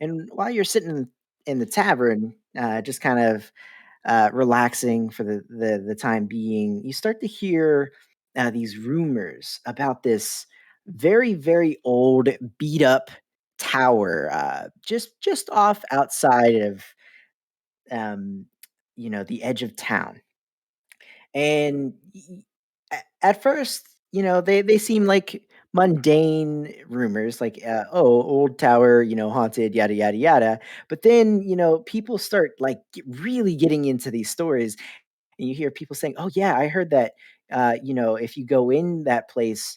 and while you're sitting in the tavern, just kind of relaxing for the time being, you start to hear these rumors about this very old, beat up tower, just off outside of um, the edge of town. And at first, they seem like mundane rumors, like oh, old tower, haunted, yada yada yada. But then, people start like really getting into these stories, and you hear people saying, "Oh yeah, I heard that. If you go in that place,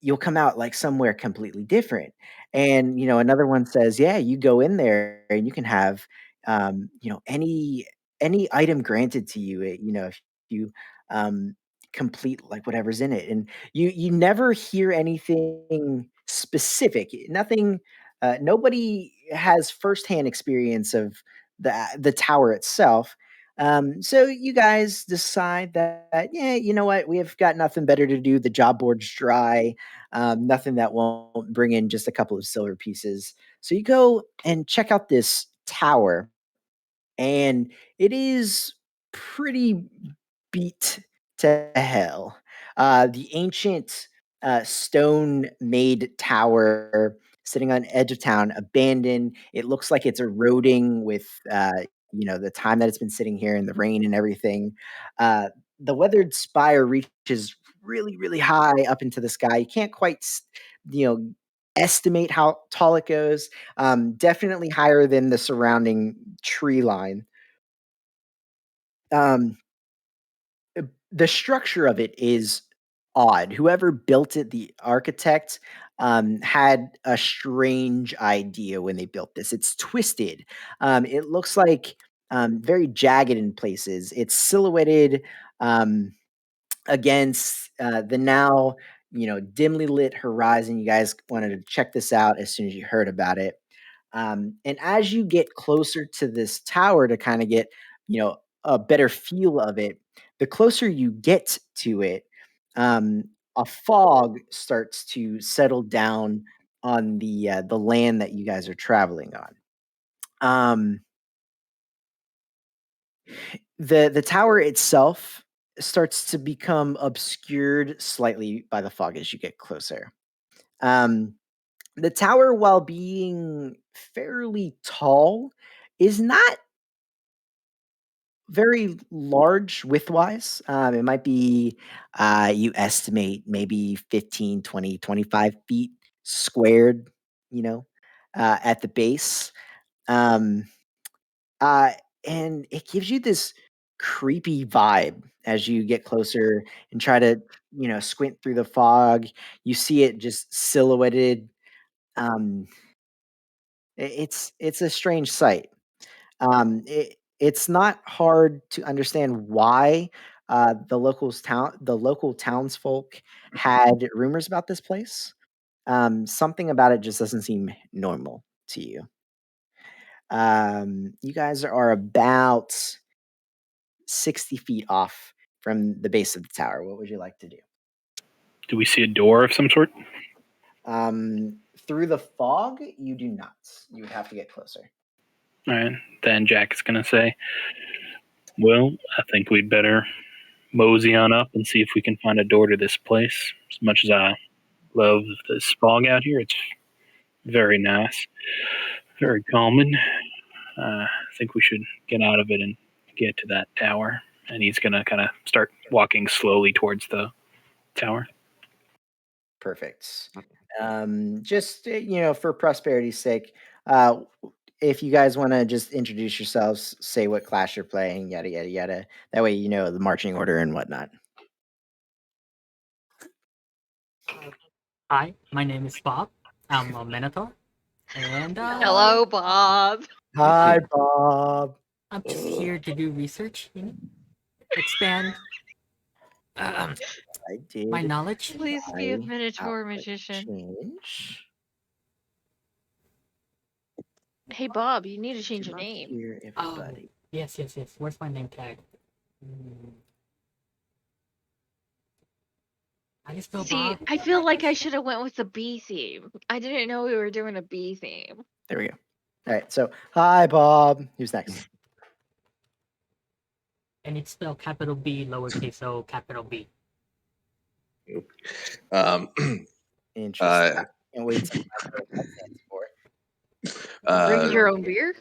you'll come out like somewhere completely different." And another one says, "Yeah, you go in there and you can have, any item granted to you. If you um, complete like whatever's in it." And you never hear anything specific. Nothing. Nobody has firsthand experience of the tower itself. So you guys decide that, yeah, you know what, we have got nothing better to do. The job board's dry. Nothing that won't bring in just a couple of silver pieces. So you go and check out this tower, and it is pretty beat to hell. The ancient stone made tower sitting on edge of town, abandoned. It looks like it's eroding with the time that it's been sitting here and the rain and everything. The weathered spire reaches really high up into the sky. You can't quite you know estimate how tall it goes. Definitely higher than the surrounding tree line. Um, the structure of it is odd. Whoever built it, the architect, had a strange idea when they built this. It's twisted. It looks like very jagged in places. It's silhouetted against the now dimly lit horizon. You guys wanted to check this out as soon as you heard about it. And as you get closer to this tower to kind of get, a better feel of it, the closer you get to it, um, a fog starts to settle down on the land that you guys are traveling on. Um, the tower itself starts to become obscured slightly by the fog as you get closer. Um, the tower, while being fairly tall, is not very large widthwise. It might be, you estimate maybe 15, 20, 25 feet squared, you know, at the base. Um, uh, and it gives you this creepy vibe as you get closer and try to, squint through the fog. You see it just silhouetted. Um, it's a strange sight. It's not hard to understand why the local townsfolk had rumors about this place. Something about it just doesn't seem normal to you. You guys are about 60 feet off from the base of the tower. What would you like to do? Do we see a door of some sort? Through the fog, you do not. You would have to get closer. All right. Then Jack is going to say, well, I think we'd better mosey on up and see if we can find a door to this place. As much as I love this fog out here, it's very nice, very calming. I think we should get out of it and get to that tower. And he's going to kind of start walking slowly towards the tower. Perfect. Just for prosperity's sake, if you guys want to just introduce yourselves, say what class you're playing, yada yada yada. That way, you know the marching order and whatnot. Uh, Hi, my name is Bob. I'm a Minotaur, and Hello, Bob. Hi, Bob. I'm just here to do research, expand um, I my did knowledge. Please be a my Minotaur outfit magician. change. Hey, Bob, you need to Do change your not name. hear Oh, everybody. yes. Where's my name tag? Hmm, How do you spell See, Bob? I feel like I should have went with the bee theme. I didn't know we were doing a bee theme. There we go. All right. So, hi, Bob. Who's next? And it's spelled capital B, lowercase o, capital B. Um, Interesting. Can't wait to remember what that stands for. Bring your own beer.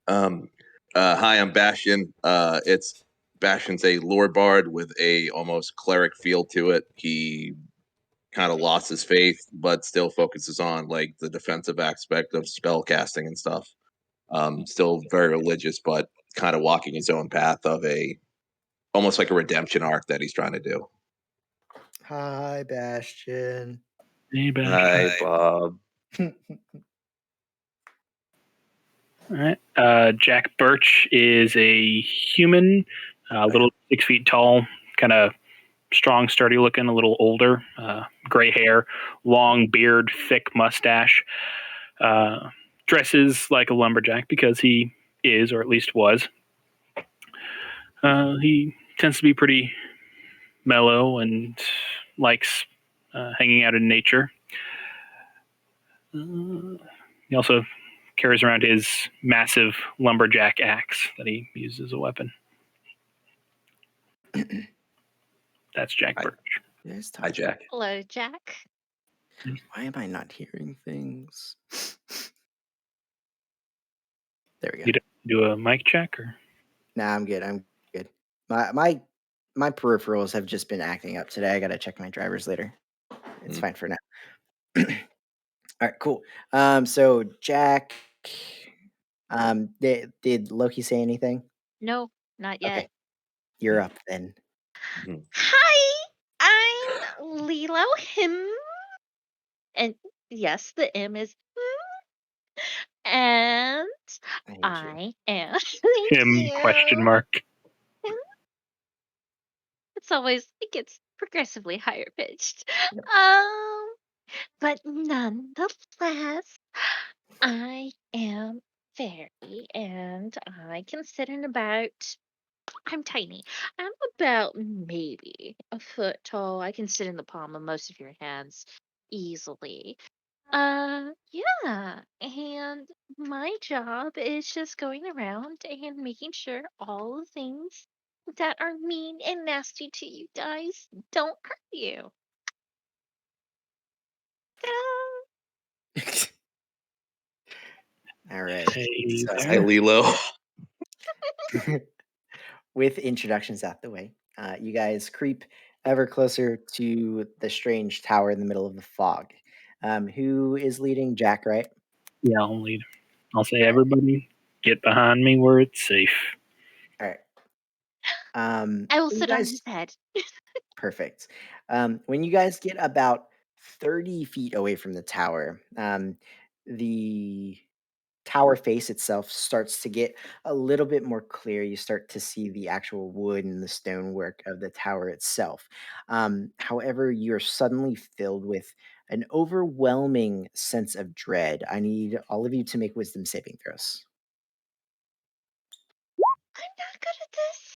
Hi, I'm Bastion. It's Bastion's a lore bard with a almost cleric feel to it. He kind of lost his faith, but still focuses on like the defensive aspect of spell casting and stuff. Still very religious, but kind of walking his own path of a almost like a redemption arc that he's trying to do. Hi, Bastion. Hey, Ben. Hi, Bob. All right. Jack Birch is a human, a little 6 feet tall, kind of strong, sturdy looking, a little older, gray hair, long beard, thick mustache. Dresses like a lumberjack because he is, or at least was. He tends to be pretty mellow and likes hanging out in nature. He also carries around his massive lumberjack axe that he uses as a weapon. That's Jack Birch. Yes, Hi, Jack. Hello, Jack. Why am I not hearing things? There we go. You do a mic check, or Nah, I'm good. I'm good. My peripherals have just been acting up today. I gotta check my drivers later. It's fine for now. All right, cool. So Jack, did Loki say anything? No, not yet. Okay, you're up then. Hi, I'm Lilo him. And yes, the M is and I hate you. I am thank him? you. Question mark. It gets progressively higher pitched. Yep. But nonetheless, I am fairy and I can sit in about I'm tiny. I'm about maybe a foot tall. I can sit in the palm of most of your hands easily. Yeah. And my job is just going around and making sure all the things that are mean and nasty to you guys don't hurt you. Ta-da! All right. Hey So, Hi, Lilo. with introductions out the way, you guys creep ever closer to the strange tower in the middle of the fog. Who is leading? Jack, right? Yeah, I'll lead. I'll say, everybody, get behind me where it's safe. All right. I will You sit on guys his head. Perfect. When you guys get about 30 feet away from the tower, the tower face itself starts to get a little bit more clear. You start to see the actual wood and the stonework of the tower itself. However, you're suddenly filled with an overwhelming sense of dread. I need all of you to make wisdom saving throws. I'm not good at this.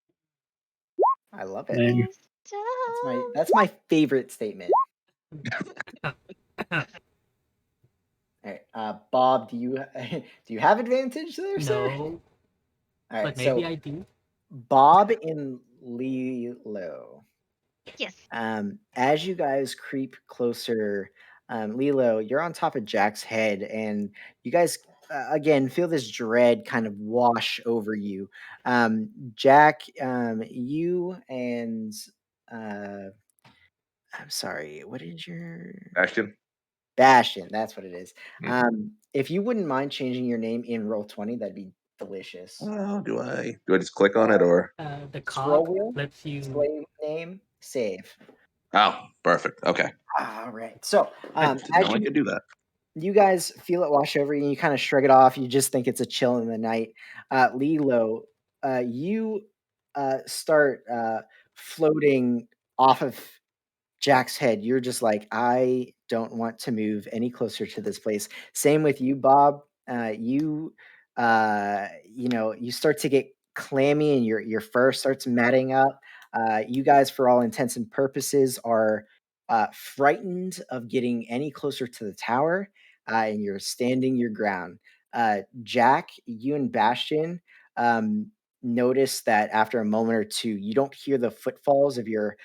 I love it. And That's my favorite statement. All right, Bob, do you do you have advantage there, sir? No, All right, but maybe so I do. Bob and Lilo. Yes. As you guys creep closer, Lilo, you're on top of Jack's head, and you guys again feel this dread kind of wash over you. Jack, you and uh, I'm sorry, what is your Bastion. Bastion? That's what it is. Mhm. If you wouldn't mind changing your name in Roll20, that'd be delicious. Oh, do I just click on it or? The Scroll cog wheel, lets you. display name, save. Oh, perfect. Okay. All right. So, I didn't as know I could do that. you guys feel it wash over you, and you kind of shrug it off. You just think it's a chill in the night. Lilo, you start floating off of Jack's head. You're just like, I don't want to move any closer to this place. Same with you, Bob. You start to get clammy, and your fur starts matting up. You guys, for all intents and purposes, are frightened of getting any closer to the tower, and you're standing your ground. Jack, you and Bastion notice that after a moment or two, you don't hear the footfalls of your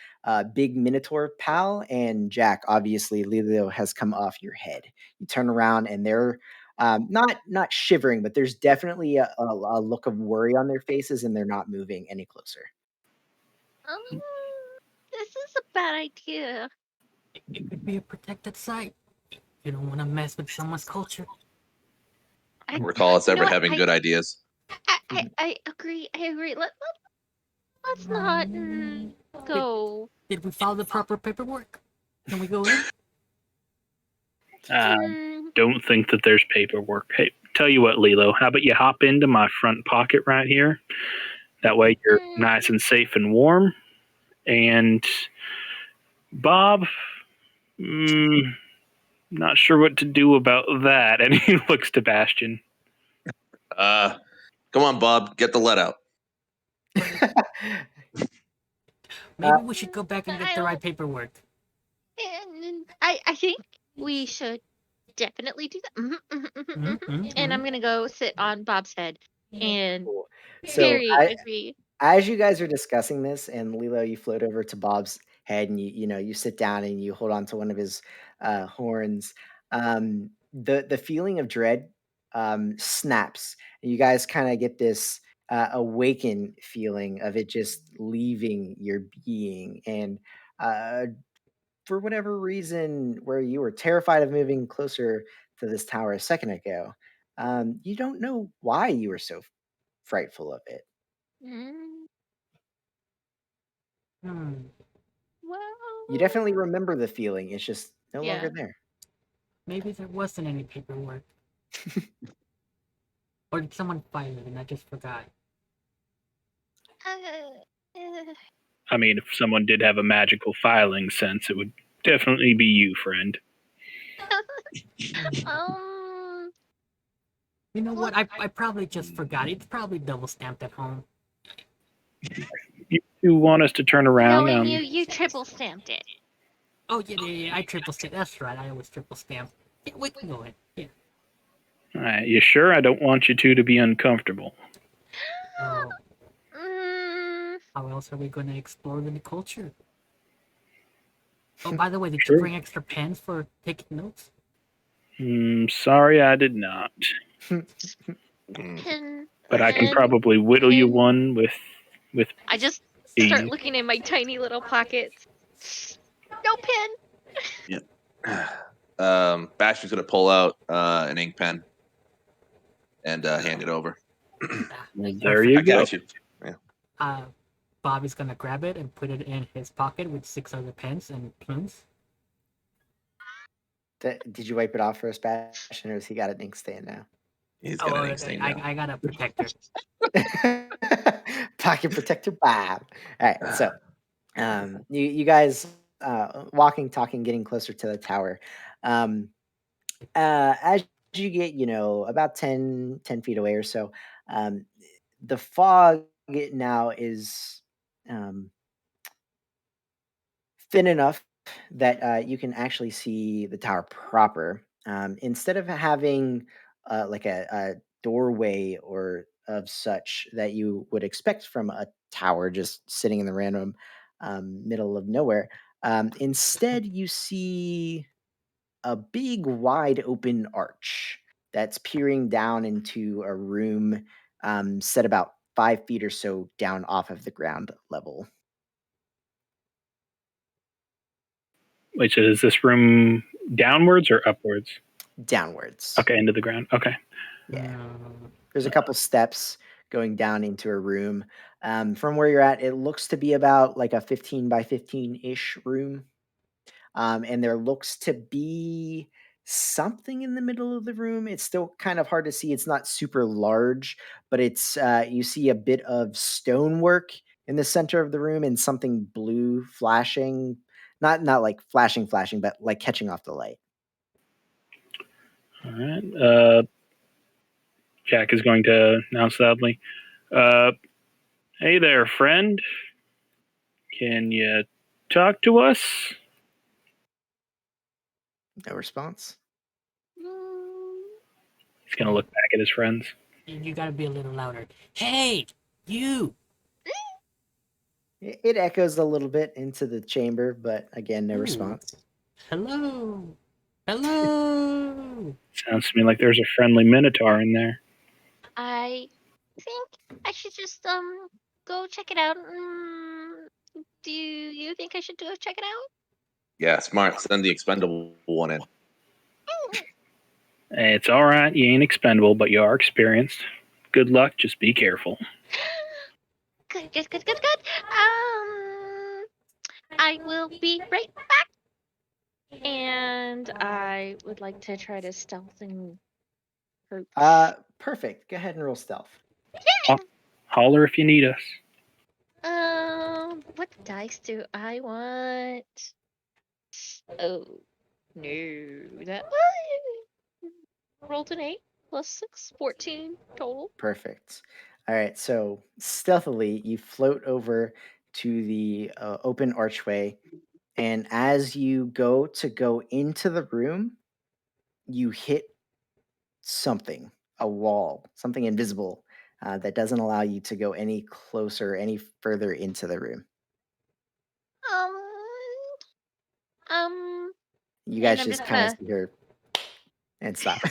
big Minotaur pal, and Jack, obviously, Lilo has come off your head. You turn around, and they're not shivering, but there's definitely a look of worry on their faces, and they're not moving any closer. Um, this is a bad idea. It could be a protected site. You don't want to mess with someone's culture. I don't recall us You know ever what? having good ideas. I agree. I agree. Let's not go. Did we follow the proper paperwork? Can we go in? Don't think that there's paperwork. Hey, tell you what, Lilo, how about you hop into my front pocket right here? That way you're nice and safe and warm. And Bob, not sure what to do about that. And he looks to Bastion. Come on, Bob, get the let out. Maybe we should go back and get the right paperwork. And I think we should definitely do that. And I'm gonna go sit on Bob's head and Cool. So very agree. as you guys are discussing this, and Lilo, you float over to Bob's head, and you sit down and you hold on to one of his horns. The feeling of dread snaps, and you guys kind of get this awakened feeling of it just leaving your being, and for whatever reason, where you were terrified of moving closer to this tower a second ago, you don't know why you were so frightful of it. Mm, well, You definitely remember the feeling. It's just no yeah. longer there. Maybe there wasn't any paperwork. Or did someone file it and I just forgot? I mean, if someone did have a magical filing sense, it would definitely be you, friend. You know what? I probably just forgot. It's probably double stamped at home. You want us to turn around? Knowing you triple stamped it. Oh yeah. I triple stamped. That's right. I always triple stamp. Yeah, we can go in. Yeah. All right, you sure? I don't want you two to be uncomfortable. Oh. How else are we going to explore the culture? Oh, by the way, did you bring extra pens for taking notes? Sorry, I did not. But I can probably whittle you one with. I just start looking in my tiny little pockets. No pen. Yeah. Bastion's gonna pull out an ink pen and hand it over. There you go. I got you. Yeah. Bob is gonna grab it and put it in his pocket with 6 other pens and pens. Did you wipe it off for us, Bastion, or has he got an inkstand now? He's got an inkstand now. I got a protector. Pocket protector Bob. All right, so you guys walking, talking, getting closer to the tower. As you get, about 10 feet away or so, the fog now is thin enough that you can actually see the tower proper. Instead of having like a doorway or of such that you would expect from a tower just sitting in the random middle of nowhere, instead you see a big, wide open arch that's peering down into a room set about 5 feet or so down off of the ground level. Wait, so is this room downwards or upwards? Downwards. Okay, into the ground. Okay. Yeah. There's a couple steps going down into a room. From where you're at, it looks to be about like a 15 by 15-ish room. And there looks to be something in the middle of the room. It's still kind of hard to see. It's not super large, but it's you see a bit of stonework in the center of the room and something blue flashing. Not like flashing, but like catching off the light. All right. Jack is going to announce loudly, hey there, friend. Can you talk to us? No response. Mm, He's gonna look back at his friends. You gotta be a little louder. Hey, you! It echoes a little bit into the chamber, but again, no Ooh. response. Hello! Hello! Sounds to me like there's a friendly minotaur in there. I think I should just go check it out. Do you think I should go check it out? Yeah, smart. Send the expendable one in. It's all right. You ain't expendable, but you are experienced. Good luck. Just be careful. Good, good, good, good, good. I will be right back. And I would like to try to stealth and approach. Perfect. Go ahead and roll stealth. Ho- Holler if you need us. What dice do I want? Oh no, that rolled an 8 plus 6, 14 total. Perfect. All right. So stealthily, you float over to the open archway, and as you go into the room, you hit something, a wall, something invisible that doesn't allow you to go any closer, any further into the room. Um, um, You and guys I'm just just kind of gonna. see her and stop.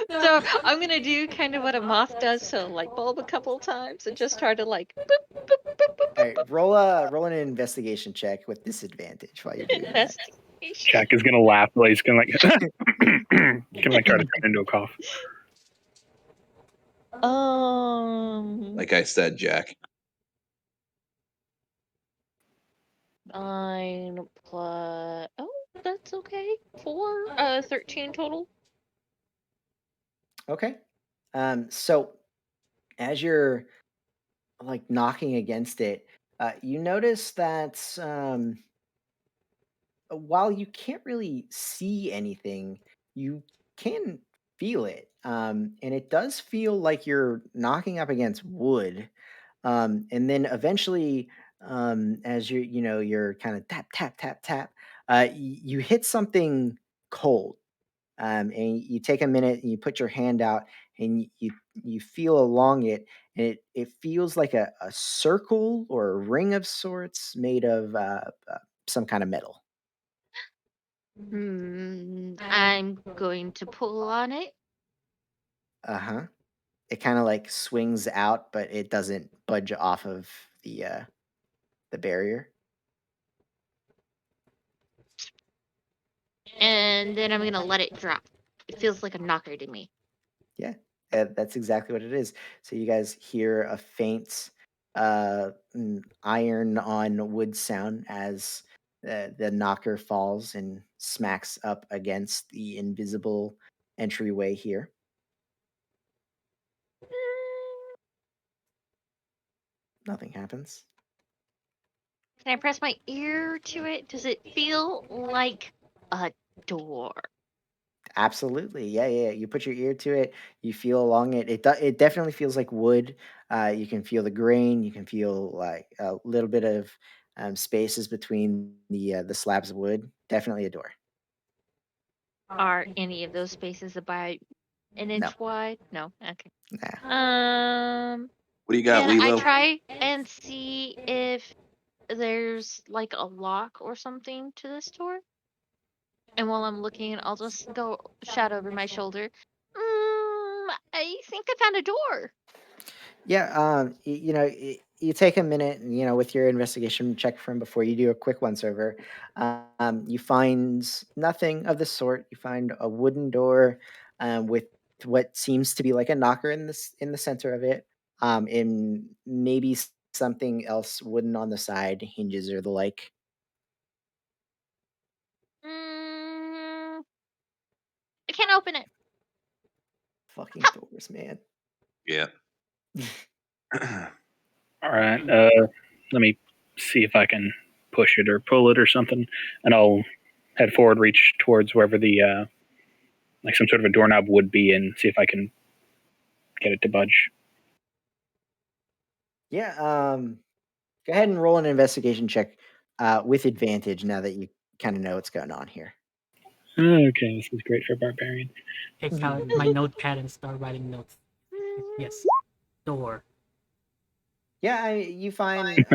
So I'm gonna do kind of what a moth does, so like bulb a couple times and just try to like boop, boop, boop, boop, All boop, right, boop. roll an investigation check with disadvantage while you're doing that. Investigation. Jack is gonna laugh, but he's gonna like, he's gonna like try to turn into a cough. Like I said, Jack. 9 plus. Oh, that's okay. 4, 13 total. Okay. So as you're like knocking against it, you notice that while you can't really see anything, you can feel it. And it does feel like you're knocking up against wood. And then eventually, as you're kind of tap, tap, tap, tap, you hit something cold. And you take a minute and you put your hand out and you feel along it, and it feels like a circle or a ring of sorts made of some kind of metal. I'm going to pull on it. Uh-huh. It kinda, like, swings out, but it doesn't budge off of the barrier. And then I'm gonna let it drop. It feels like a knocker to me. Yeah, that's exactly what it is. So you guys hear a faint, iron on wood sound as the knocker falls and smacks up against the invisible entryway here. Nothing happens. Can I press my ear to it? Does it feel like a door? Absolutely. Yeah, yeah, yeah. You put your ear to it, you feel along it. It definitely feels like wood. You can feel the grain, you can feel like a little bit of spaces between the slabs of wood. Definitely a door. Are any of those spaces about an No. inch wide? No. Okay. Nah. What do you got, Can I Lilo? try and see if there's like a lock or something to this door? And while I'm looking, I'll just go shout over my shoulder. I think I found a door. Yeah, you take a minute, with your investigation check from before you do a quick once over. You find nothing of the sort. You find a wooden door with what seems to be like a knocker in the center of it, and maybe something else wooden on the side, hinges or the like. Mm, I can't open it. Fucking doors, man. Yeah. All right. Let me see if I can push it or pull it or something, and I'll head forward, reach towards wherever the like some sort of a doorknob would be, and see if I can get it to budge. Yeah. Go ahead and roll an investigation check with advantage now that you kind of know what's going on here. Okay, this is great for barbarian. Take out my notepad and start writing notes. Yes. Door. Yeah, you find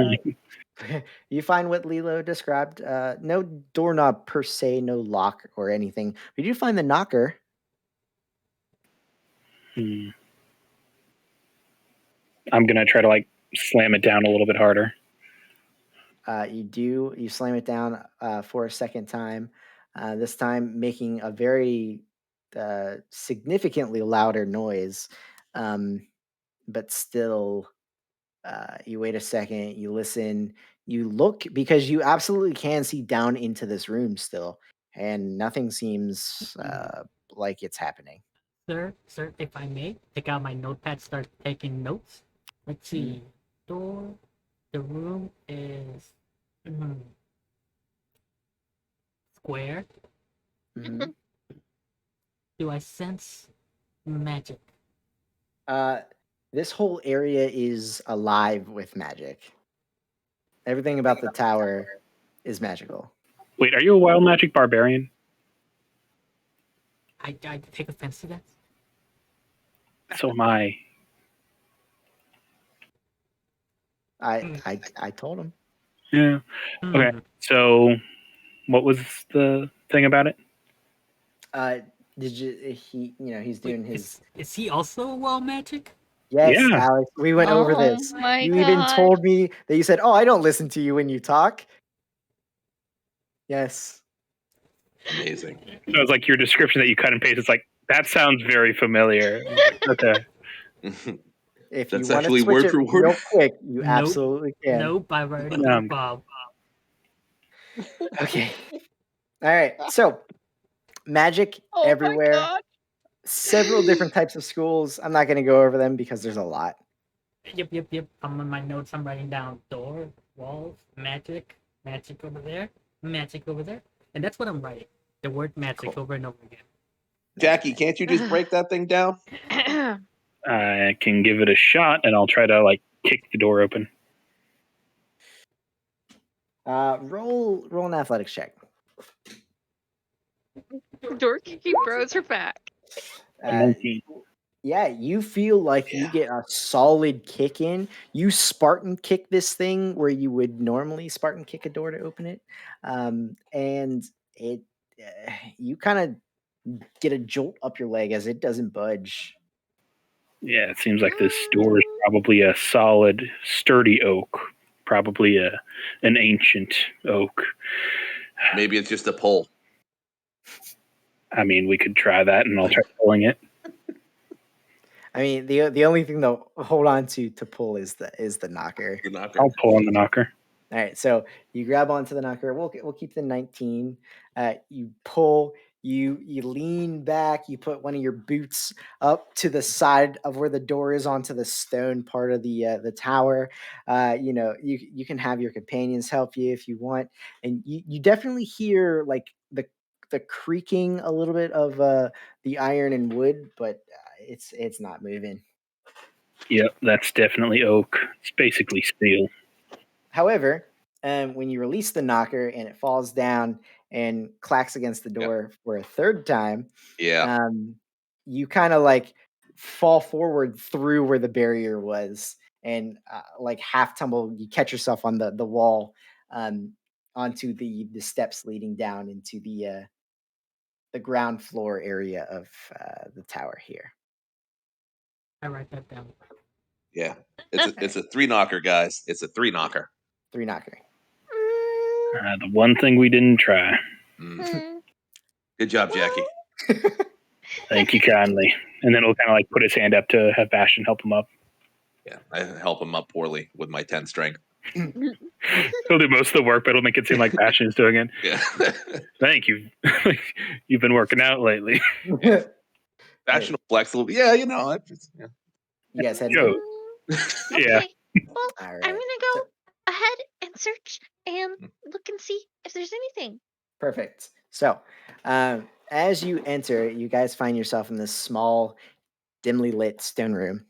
you find what Lilo described. No doorknob per se, no lock or anything. But you do find the knocker. Hmm. I'm gonna try to like slam it down a little bit harder. You slam it down for a second time. This time making a very significantly louder noise, um, but still. You wait a second, you listen, you look because you absolutely can see down into this room still, and nothing seems like it's happening. Sir, if I may, take out my notepad, start taking notes. Let's see. Door. The room is square. Mm-hmm. Do I sense magic? Uh, this whole area is alive with magic. Everything about the tower is magical. Wait, are you a wild magic barbarian? I take offense to that. So am I. I told him. Yeah. Okay. Hmm. So what was the thing about it? Uh, did you? He's Wait, doing his. is he also wild magic? Yes, Yeah. Alex, we went over Oh this. my You even god. told me that you said, "Oh, I don't listen to you when you talk." Yes. Amazing. So it's like your description that you cut and paste. It's like that sounds very familiar. Okay. If you That's wanna actually switch word it for word. real quick, you Nope. absolutely can. Nope, I've already No, told I'm Bob. Okay. Alright, so, magic Oh my everywhere, god. several different types of schools. I'm not gonna go over them because there's a lot. Yep. I'm on my notes. I'm writing down door, walls, magic, magic over there, magic over there, and that's what I'm writing. The word magic Cool. over and over again. Jackie, can't you just break that thing down? I can give it a shot, and I'll try to like kick the door open. Roll an athletics check. Door kicking bros are back. A Uh, 19. yeah, you feel like you Yeah. get a solid kick in. You Spartan kick this thing where you would normally Spartan kick a door to open it, and it you kind of get a jolt up your leg as it doesn't budge. Yeah, it seems like this door is probably a solid, sturdy oak. Probably an ancient oak. Maybe it's just a pull. I mean, we could try that, and I'll try pulling it. I mean, the only thing they'll hold on to pull is the knocker. The knocker. I'll pull on the knocker. All right, so you grab onto the knocker. We'll keep the 19. You pull. You lean back. You put one of your boots up to the side of where the door is onto the stone part of the tower. You can have your companions help you if you want, and you definitely hear like the creaking a little bit of the iron and wood, but it's not moving. Yep, that's definitely oak. It's basically steel. However, when you release the knocker and it falls down and clacks against the Yep. door for a third time, Yeah. um, you kind of like fall forward through where the barrier was and like half tumble. You catch yourself on the wall um, onto the steps leading down into the ground floor area of the tower here. I write that down. Yeah. It's a three knocker, guys. It's a three knocker. Three knocker. The one thing we didn't try. Good job, Jackie. Thank you kindly. And then he'll kind of like put his hand up to have Bastion help him up. Yeah, I help him up poorly with my 10 strength. He'll do most of the work, but it'll make it seem like Bastion is doing it. Yeah. Thank you. You've been working out lately. Fashionable, flexible. Yeah, you know. Yeah. You guys heading Joe. in? Yeah. Okay. Well, All I'm right. gonna So go ahead and search and look and see if there's anything. perfect. So, as you enter, you guys find yourself in this small, dimly lit stone room.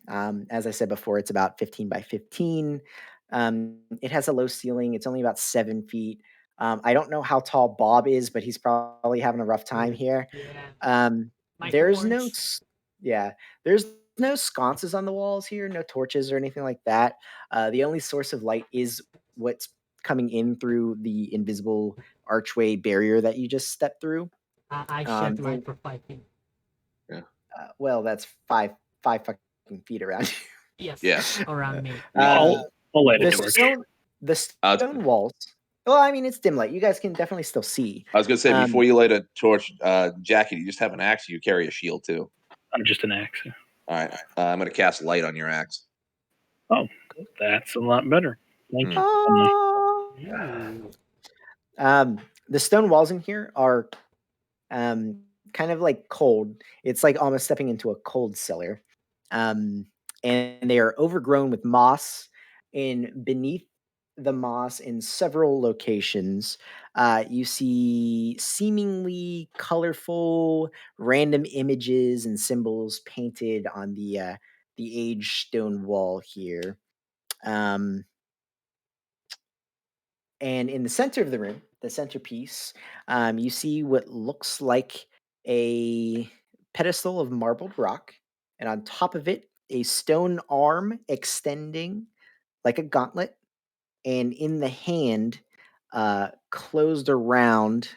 As I said before, it's about 15 by 15. It has a low ceiling. It's only about 7 feet I don't know how tall Bob is, but he's probably having a rough time here. Yeah. My There's no, torch. yeah, there's no sconces on the walls here, no torches or anything like that. The only source of light is what's coming in through the invisible archway barrier that you just stepped through. I shed And light for 5 feet. Yeah. well, that's five fucking feet around you. Yes, Yeah. around me. Um, I'll light a the torch. the stone walls. Well, I mean, it's dim light. You guys can definitely still see. I was gonna say, Um, before you light a torch, Jackie, do you just have an axe? Or you carry a shield too. I'm just an axe. All right, I'm gonna cast light on your axe. Oh, that's a lot better. Thank you. Ooh. The stone walls in here are kind of like cold. It's like almost stepping into a cold cellar. Um, and they are overgrown with moss. And beneath the moss, in several locations, you see seemingly colorful, random images and symbols painted on the aged stone wall here. Um, and in the center of the room, the centerpiece, you see what looks like a pedestal of marbled rock, and on top of it, a stone arm extending like a gauntlet, and in the hand, closed around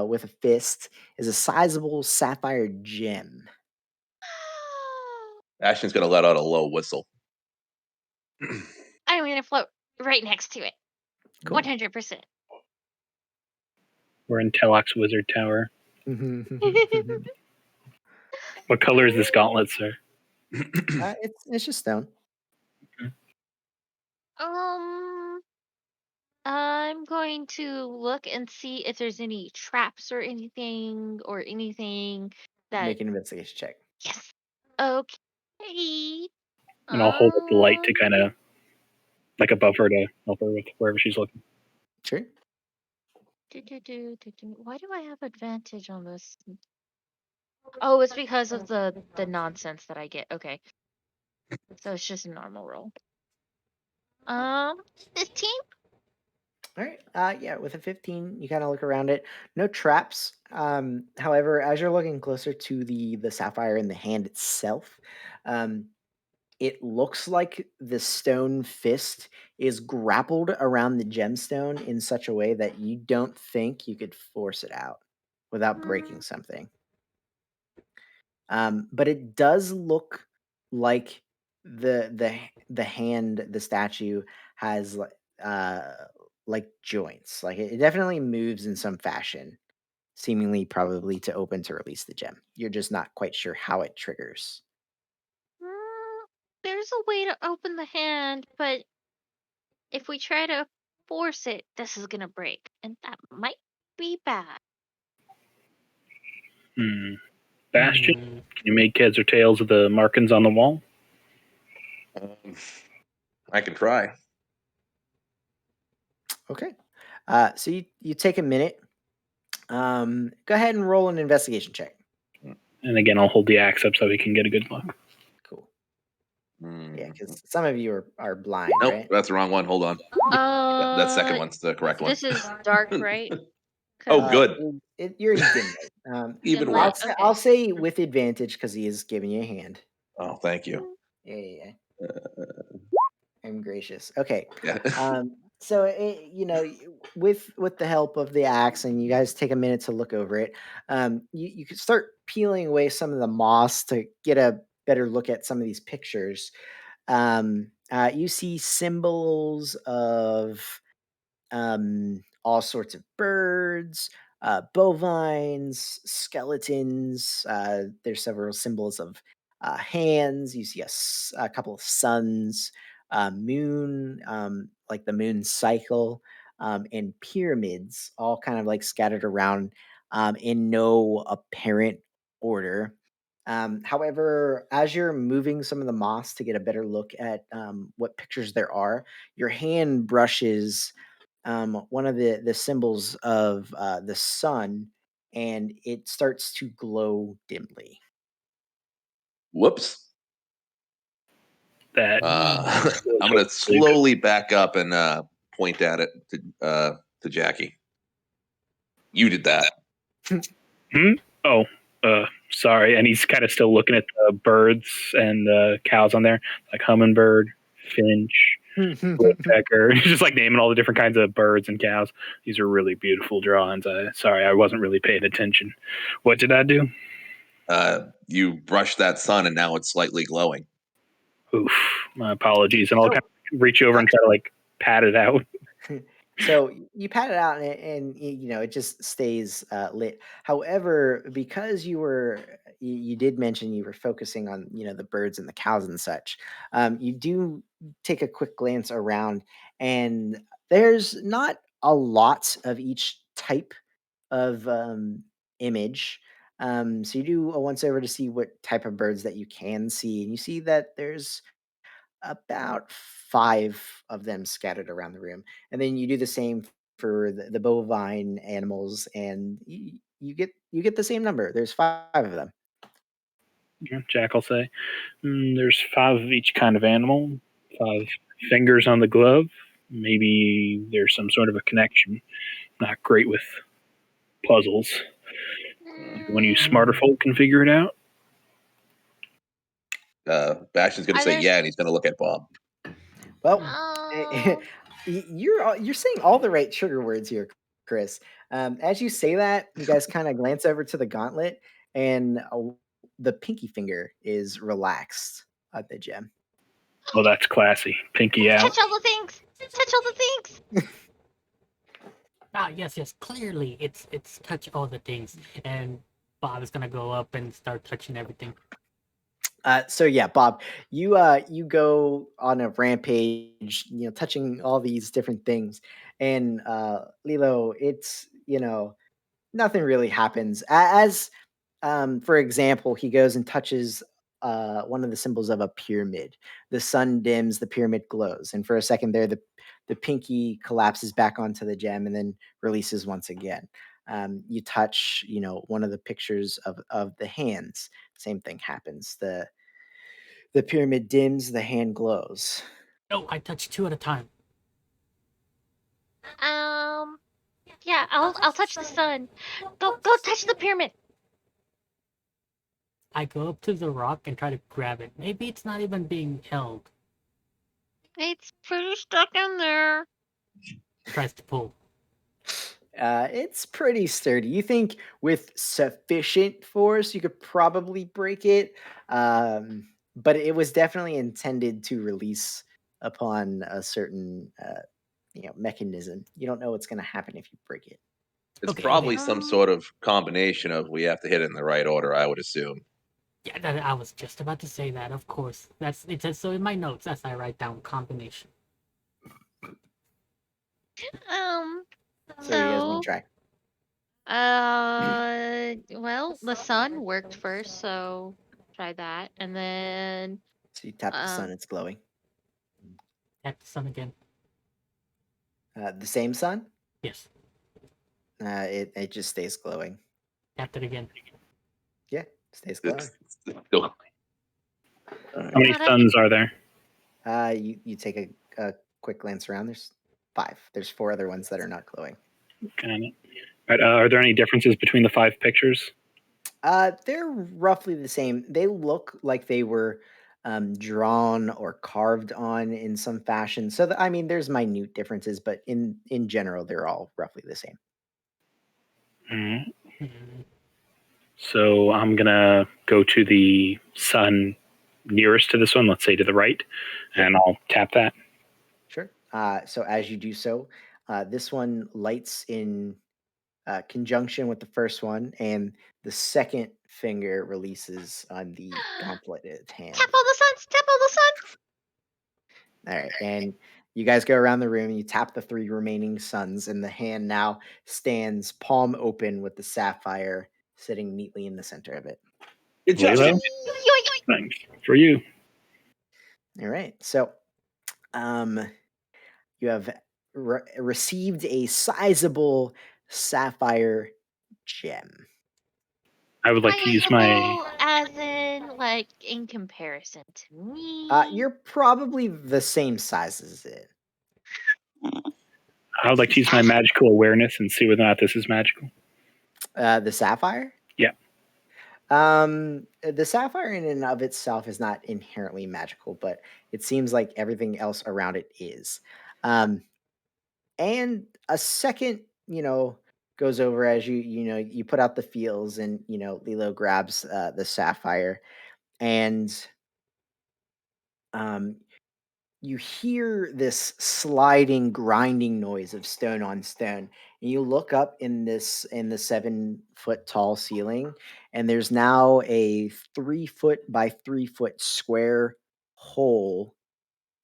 with a fist, is a sizable sapphire gem. Ashton's gonna let out a low whistle. I'm gonna float right next to it. Cool. 100%. We're in Telok's Wizard Tower. Mhm. What color is this gauntlet, sir? It's just stone. Um, I'm going to look and see if there's any traps or anything that. Make an investigation check. Yes. Okay. And I'll hold up the light to Um. kind of like a buffer to help her with wherever she's looking. Sure. Why do I have advantage on this? Oh, it's because of the nonsense that I get. Okay, so it's just a normal roll. 15. All right. Yeah, with a 15, you kind of look around it. No traps. However, as you're looking closer to the sapphire in the hand itself, um, it looks like the stone fist is grappled around the gemstone in such a way that you don't think you could force it out without breaking something. But it does look like the hand, the statue has uh like joints. Like it definitely moves in some fashion, seemingly probably to open to release the gem. You're just not quite sure how it triggers. There's a way to open the hand, but if we try to force it, this is gonna break, and that might be bad. Bastion, Hmm. can you make heads or tails of the markings on the wall? I can try. Okay. So you take a minute. Go ahead and roll an investigation check. And again, I'll hold the axe up so we can get a good look. Cool. Yeah, Mm. because some of you are blind, Nope, right? that's the wrong one. Hold on. That second one's the correct one. This is dark, right? Oh, 'Cause good. You're in dim light. Even dim I'll light. worse. say Okay. I'll say with advantage because he is giving you a hand. Oh, thank you. Yeah. I'm gracious. Okay. Yeah. So with the help of the axe, and you guys take a minute to look over it, you could start peeling away some of the moss to get a better look at some of these pictures. You see symbols of all sorts of birds, bovines, skeletons. There's several symbols of hands. You see a couple of suns, moon, like the moon cycle, and pyramids, all kind of like scattered around in no apparent order. However, as you're moving some of the moss to get a better look at what pictures there are, your hand brushes one of the symbols of the sun, and it starts to glow dimly. Whoops. That I'm gonna slowly back up and point at it to Jackie. You did that. Hmm? Oh, sorry. And he's kind of still looking at the birds and the cows on there, like hummingbird, finch, woodpecker. He's just like naming all the different kinds of birds and cows. These are really beautiful drawings. Sorry, I wasn't really paying attention. What did I do? You brushed that sun, and now it's slightly glowing. Oof, my apologies. And I'll So, kind of reach over and try to like pat it out. so you pat it out and it just stays lit. However, because you did mention you were focusing on the birds and the cows and such, you do take a quick glance around, and there's not a lot of each type of image. So you do a once over to see what type of birds that you can see, and you see that there's about 5 of them scattered around the room, and then you do the same for the bovine animals, and you get the same number. There's 5 of them. Jack will say, there's 5 of each kind of animal, 5 fingers on the glove. Maybe there's some sort of a connection. Not great with puzzles. One of you smarter folk can figure it out. Bastion's going to say yeah, and he's going to look at Bob. Well, Oh. you're saying all the right trigger words here, Chris. As you say that, you guys kind of glance over to the gauntlet, and the pinky finger is relaxed at the gem. Well, that's classy. Pinky out. Touch all the things. Touch all the things. Yes, clearly it's touch all the things, and Bob is gonna go up and start touching everything. So yeah, Bob, you go on a rampage, touching all these different things, and Lilo, it's nothing really happens. As for example, he goes and touches one of the symbols of a pyramid. The sun dims, the pyramid glows, and for a second there, the pinky collapses back onto the gem and then releases once again. You touch, one of the pictures of the hands. Same thing happens. The pyramid dims, the hand glows. No, I touch 2 at a time. Yeah, I'll touch the sun. Go touch the pyramid. I go up to the rock and try to grab it. Maybe it's not even being held. It's pretty stuck in there. Tries to pull. It's pretty sturdy. You think with sufficient force you could probably break it, but it was definitely intended to release upon a certain mechanism. You don't know what's going to happen if you break it. It's Okay, probably okay. some sort of combination of we have to hit it in the right order, I would assume. Yeah, I was just about to say that. Of course, it says so in my notes as I write down combination. So you guys want to try? Well, the sun worked first, so try that, and then So you tap the sun, it's glowing. Tap the sun again. The same sun? Yes. It just stays glowing. Tap it again. Yeah, stays glowing. How many suns are there? You take a quick glance around. There's 5. There's 4 other ones that are not glowing. Got it. Right, are there any differences between the 5 pictures? They're roughly the same. They look like they were drawn or carved on in some fashion. So, I mean, there's minute differences, but in general, they're all roughly the same. Mm-hmm. So I'm gonna go to the sun nearest to this one. Let's say to the right, and I'll tap that. Sure. So as you do so, this one lights in conjunction with the first one, and the second finger releases on the gauntleted hand. tap all the suns. Tap all the sun. All right, and you guys go around the room. You tap the 3 remaining suns, and the hand now stands palm open with the sapphire sitting neatly in the center of it. Good job. Lilo? Yoink. Thanks for you. All right, so you have received a sizable sapphire gem. I would like to use my. Sizable as in, like, in comparison to me. You're probably the same size as it. I would like to use my magical awareness and see whether or not this is magical. The sapphire? Yeah. The sapphire in and of itself is not inherently magical, but it seems like everything else around it is. Um, and a second, goes over as you put out the feels, and Lilo grabs the sapphire, and um, you hear this sliding, grinding noise of stone on stone. And you look up in the 7 foot tall ceiling, and there's now a 3 foot by 3 foot square hole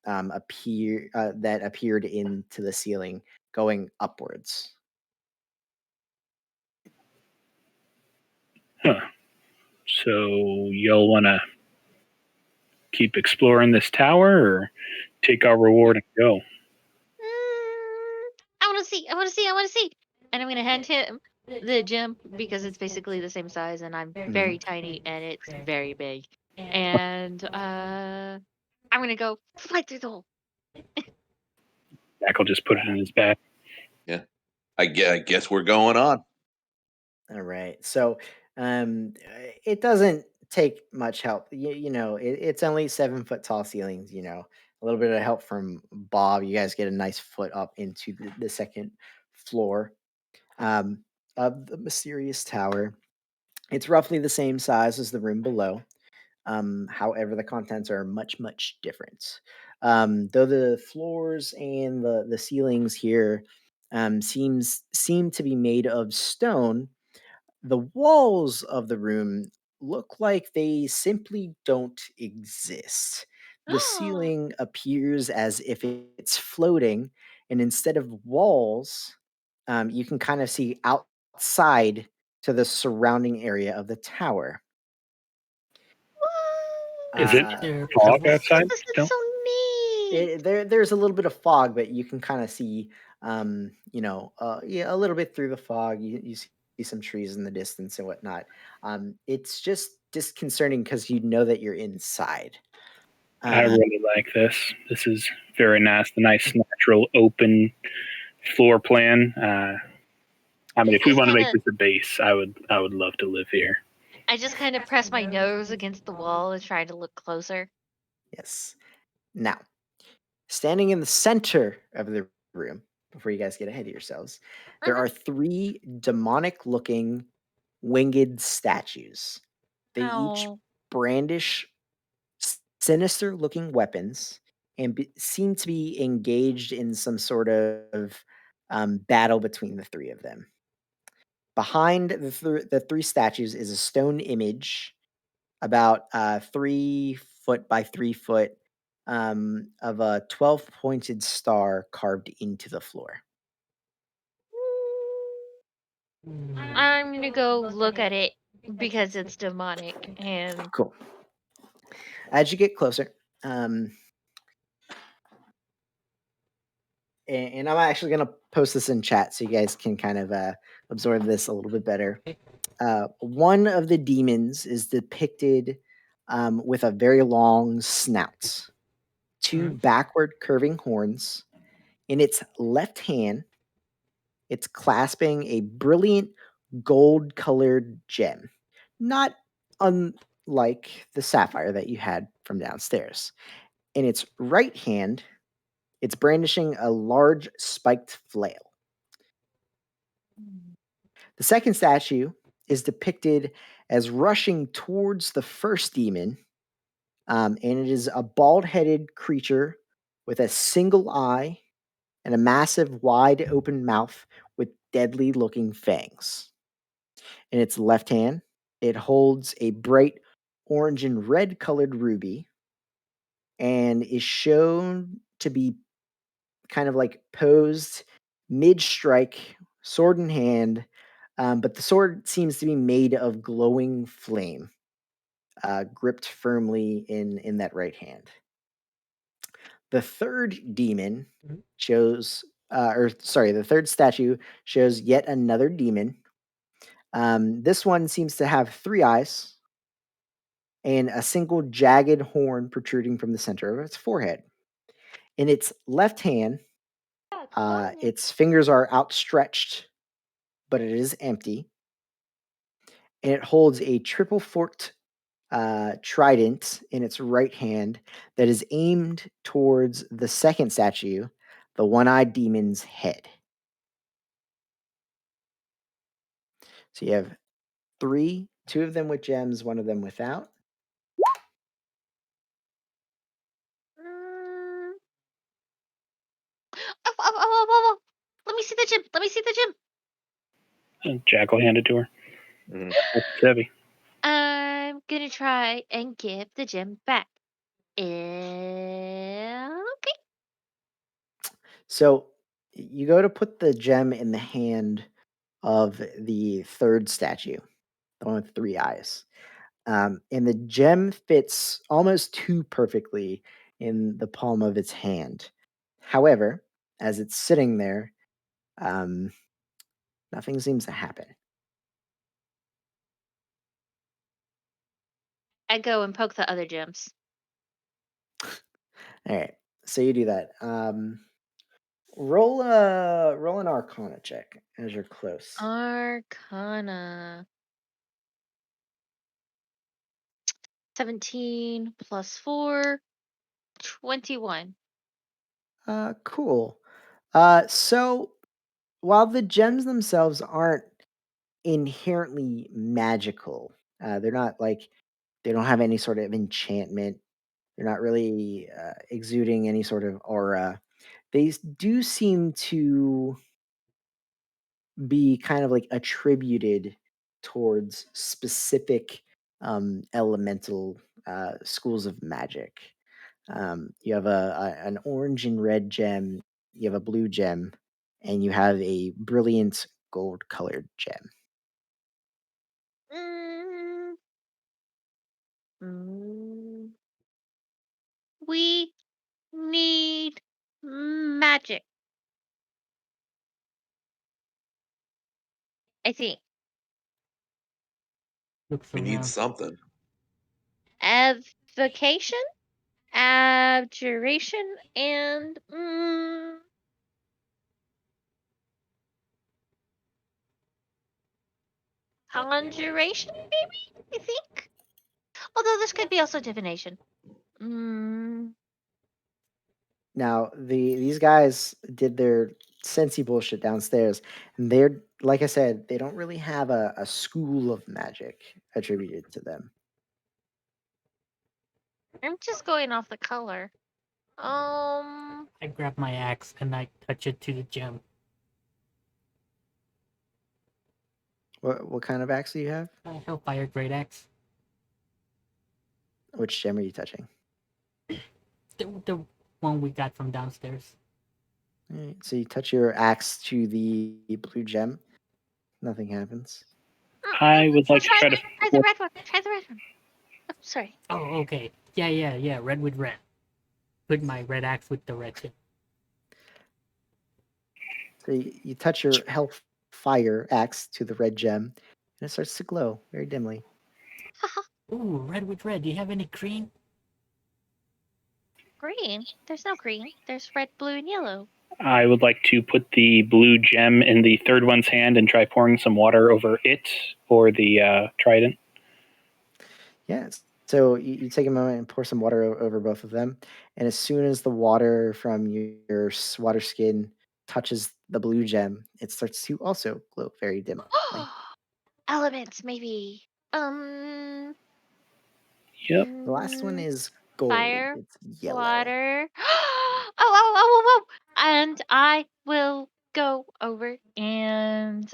that appeared into the ceiling going upwards. Huh. So y'all want to keep exploring this tower or take our reward and go? I want to see. I want to see. I want to see. And I'm gonna hand him the gem because it's basically the same size, and I'm Mhm. very tiny, and it's very big. And I'm gonna go fly through the hole. Jack will just put it in his bag. Yeah, I guess we're going on. All right. So it doesn't take much help. It's only 7 foot tall ceilings. A little bit of help from Bob. You guys get a nice foot up into the second floor um, of the mysterious tower. It's roughly the same size as the room below. However, the contents are much, much different. Though the floors and the ceilings here seem to be made of stone, the walls of the room look like they simply don't exist. The ceiling appears as if it's floating, and instead of walls, you can kind of see outside to the surrounding area of the tower. Is it Uh, There fog people. outside This is still? so neat. there's a little bit of fog, but you can kind of see, yeah, a little bit through the fog. You see some trees in the distance and whatnot. It's just disconcerting because you know that you're inside. I Uh, really like this. This is very nice. The nice natural open floor plan. I mean, if I we just want to kind make of, this a base, I would love to live here. I just kind of press my nose against the wall and try to look closer. yes. Now, standing in the center of the room, before you guys get ahead of yourselves, there Mhm. are three demonic-looking winged statues. They each Oh. brandish sinister looking weapons and seem to be engaged in some sort of battle between the three of them. Behind the three statues is a stone image about 3 foot by 3 foot of a 12 pointed star carved into the floor. Hmm. I'm gonna go look at it because it's demonic and Cool. As you get closer, um, and I'm actually going to post this in chat so you guys can kind of absorb this a little bit better. One of the demons is depicted with a very long snout, two Hmm. backward curving horns. In its left hand, it's clasping a brilliant gold colored gem, not unlike the sapphire that you had from downstairs. In its right hand, it's brandishing a large spiked flail. The second statue is depicted as rushing towards the first demon, and it is a bald headed creature with a single eye and a massive, wide open mouth with deadly looking fangs. In its left hand, it holds a bright orange and red colored ruby and is shown to be kind of like posed mid strike, sword in hand, but the sword seems to be made of glowing flame, gripped firmly in that right hand. The third demon Mhm. shows, the third statue shows yet another demon. This one seems to have three eyes and a single jagged horn protruding from the center of its forehead. In its left hand, its fingers are outstretched, but it is empty. and it holds a triple forked trident in its right hand that is aimed towards the second statue, the one eyed demon's head. So you have three, two of them with gems, one of them without. Mm. Oh, oh, oh, oh, oh, oh. Let me see the gem. Let me see the gem. And Jack will hand it to her. Mhm. It's heavy. I'm gonna try and give the gem back. Okay. So you go to put the gem in the hand of the third statue, the one with three eyes. And the gem fits almost too perfectly in the palm of its hand. However, as it's sitting there, um, nothing seems to happen. I go and poke the other gems. All right, so you do that. Roll an Arcana check as you're close. Arcana. 17 plus 4, 21. Cool. So while the gems themselves aren't inherently magical, they're not like they don't have any sort of enchantment. They're not really exuding any sort of aura. Do seem to be kind of like attributed towards specific elemental schools of magic. You have an orange and red gem, you have a blue gem, and you have a brilliant gold colored gem. Mm, mm, we need magic, I think. Looks We need around. something. Avocation, abjuration, and conjuration, maybe? I think. Although this could be also divination. Mm, Now, these guys did their Sensi bullshit downstairs, and they're like I said, they don't really have a school of magic attributed to them. I'm just going off the color. Um, I grab my axe and I touch it to the gem. What kind of axe do you have? Hellfire great axe. Which gem are you touching? The one we got from downstairs. Alright, so you touch your axe to the blue gem. Nothing happens. I would like to try, try to. try the red one. Try the red one. Oh, sorry. Oh, okay. Yeah. Red with red. Put my red axe with the red gem. So you touch your hellfire axe to the red gem, and it starts to glow very dimly. Ooh, red with red. Do you have any green? Green? There's no green. There's red, blue, and yellow. I would like to put the blue gem in the third one's hand and try pouring some water over it or the trident. Yes. So you take a moment and pour some water over both of them, and as soon as the water from your water skin touches the blue gem, it starts to also glow very dimly. Elements, maybe. Yep. The last one Mm, is gold. fire, It's yellow. water. Oh. And I will go over and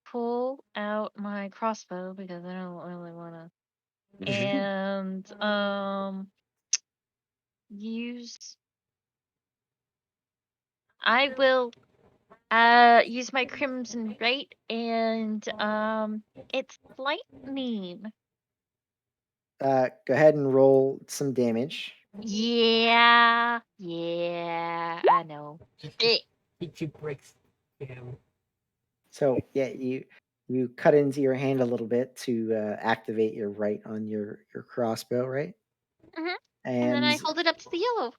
pull out my crossbow because I don't really want to. And use. I will use my crimson rate and it's lightning. Go ahead and roll some damage. Yeah, I know. Eh. He breaks him. So yeah, you cut into your hand a little bit to activate your right on your crossbow, right? Mhm. And then I And hold it up to the yellow.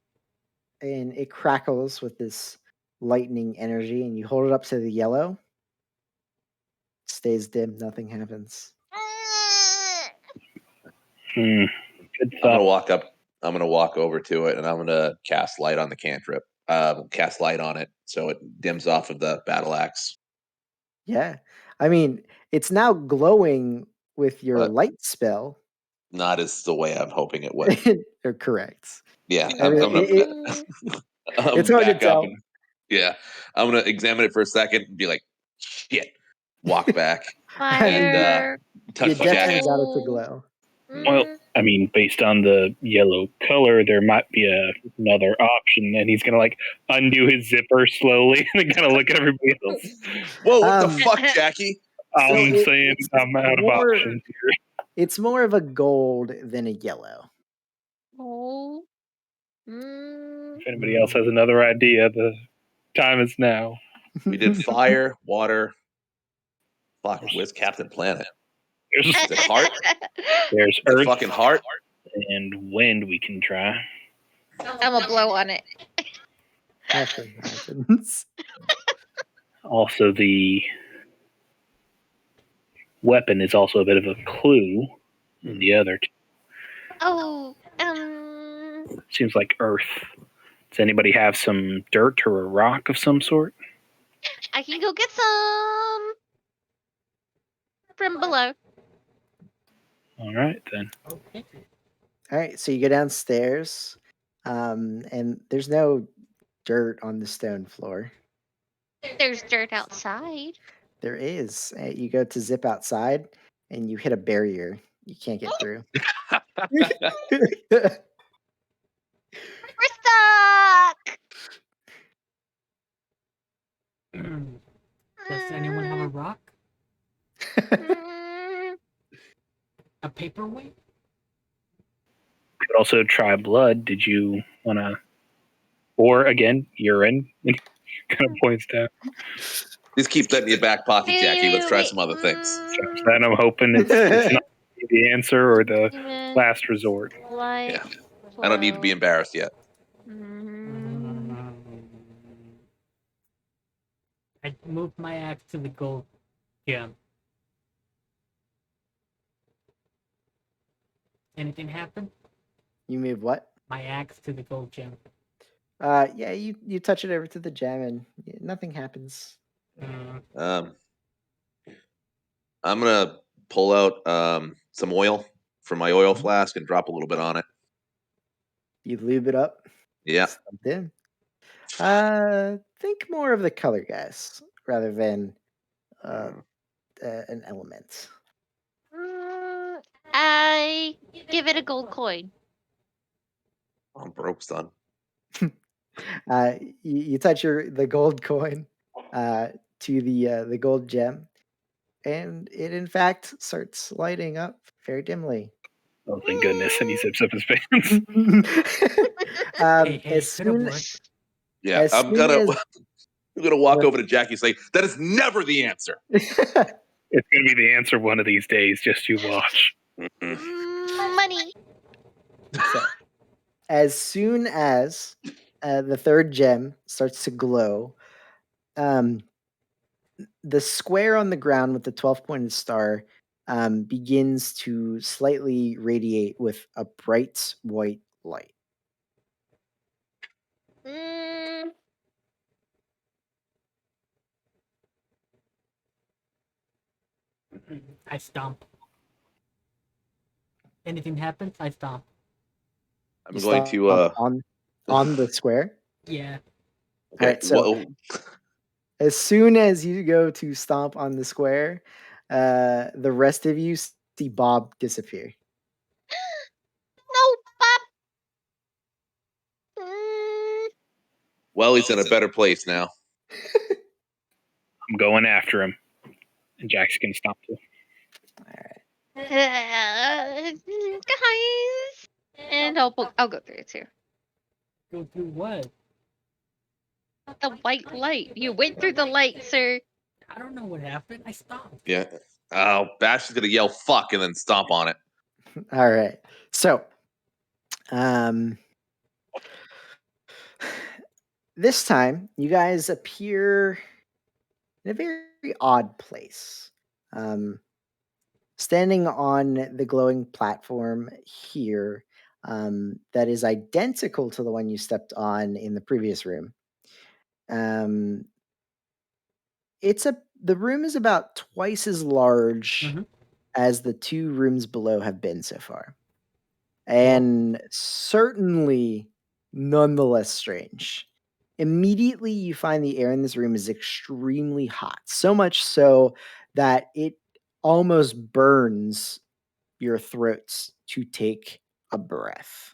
and it crackles with this lightning energy, and you hold it up to the yellow. Stays dim. Nothing happens. Good I'm thought. gonna walk up. I'm gonna walk over to it, and I'm gonna cast light on the cantrip. Cast light on it so it dims off of the battle axe. Yeah. I mean, it's now glowing with your But light spell. not as the way I'm hoping it would. You're correct. Yeah, I mean, I'm gonna it's hard to back up tell. and I'm gonna examine it for a second and be like, shit. Walk back and Fire. touch It definitely Jackie. got it to Cold. glow. Well, I mean, based on the yellow color, there might be another option. And he's gonna like undo his zipper slowly and kind of look at everybody else. Whoa, what the fuck, Jackie? So I'm saying I'm out of options here. It's more of a gold than a yellow. Oh. If anybody else has another idea, the time is now. We did fire, water. Fuck, where's Captain Planet? There's Is it heart? There's The earth fucking heart? and wind we can try. I'm gonna blow on it. Nothing happens. Also, the weapon is also a bit of a clue in the other two. Oh, Seems like earth. Does anybody have some dirt or a rock of some sort? I can go get some from below. All right, then. Okay. All right, so you go downstairs, and there's no dirt on the stone floor. There's dirt outside. There is. You go to zip outside, and you hit a barrier. You can't get through. We're stuck. Does anyone have a rock? A paperweight? Could also try blood. Did you want to? Or again, urine. Kind of points down. Just keep that in your back pocket, Jackie. Let's try Wait, some other things. And I'm hoping it's not the answer or the last resort. Light, Yeah. I don't need to be embarrassed yet. I moved my axe to the gold gem. Anything happen? You move what? My axe to the gold gem. Yeah, you touch it over to the gem, and nothing happens. I'm gonna pull out some oil from my oil flask and drop a little bit on it. You lube it up. Yeah. Then, think more of the color, guys, rather than an element. I give it a gold coin. I'm broke, son. You touch the gold coin to the gold gem, and it in fact starts lighting up very dimly. Oh, thank goodness! And he zips up his pants. Hey, As could have soon worked. Yeah, as I'm soon gonna as I'm gonna walk over to Jackie and say, that is never the answer. It's going to be the answer one of these days. Just you watch. Money. So, as soon as the third gem starts to glow, the square on the ground with the 12-pointed star begins to slightly radiate with a bright white light. I stomp. Anything happens, I stomp. I'm You going stomp to on the square. Yeah. okay. All right, so Whoa. as soon as you go to stomp on the square, the rest of you see Bob disappear. No, Bob. Well, he's in a better place now. I'm going after him, and Jack's going to stop too. Guys, and I'll go through it too. Go through what? The white light. You went through the light, sir. I don't know what happened. I stomped. Yeah. Oh, Bash is gonna yell fuck and then stomp on it. All right. So, This time, you guys appear in a very odd place. Um, Standing on the glowing platform here, that is identical to the one you stepped on in the previous room. Um, the room is about twice as large Mm-hmm. as the 2 rooms below have been so far, Whoa. and certainly nonetheless strange. Immediately, you find the air in this room is extremely hot, so much so that it almost burns your throats to take a breath.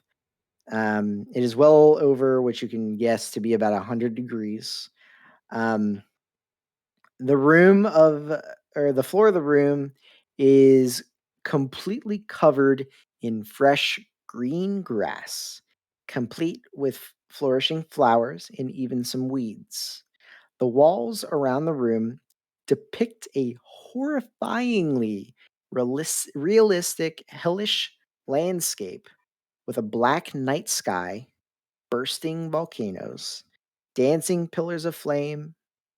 It is well over what you can guess to be about 100 degrees. Um, the room of or the floor of the room is completely covered in fresh green grass, complete with flourishing flowers and even some weeds. The walls around the room depict a horrifyingly realistic, hellish landscape with a black night sky, bursting volcanoes, dancing pillars of flame,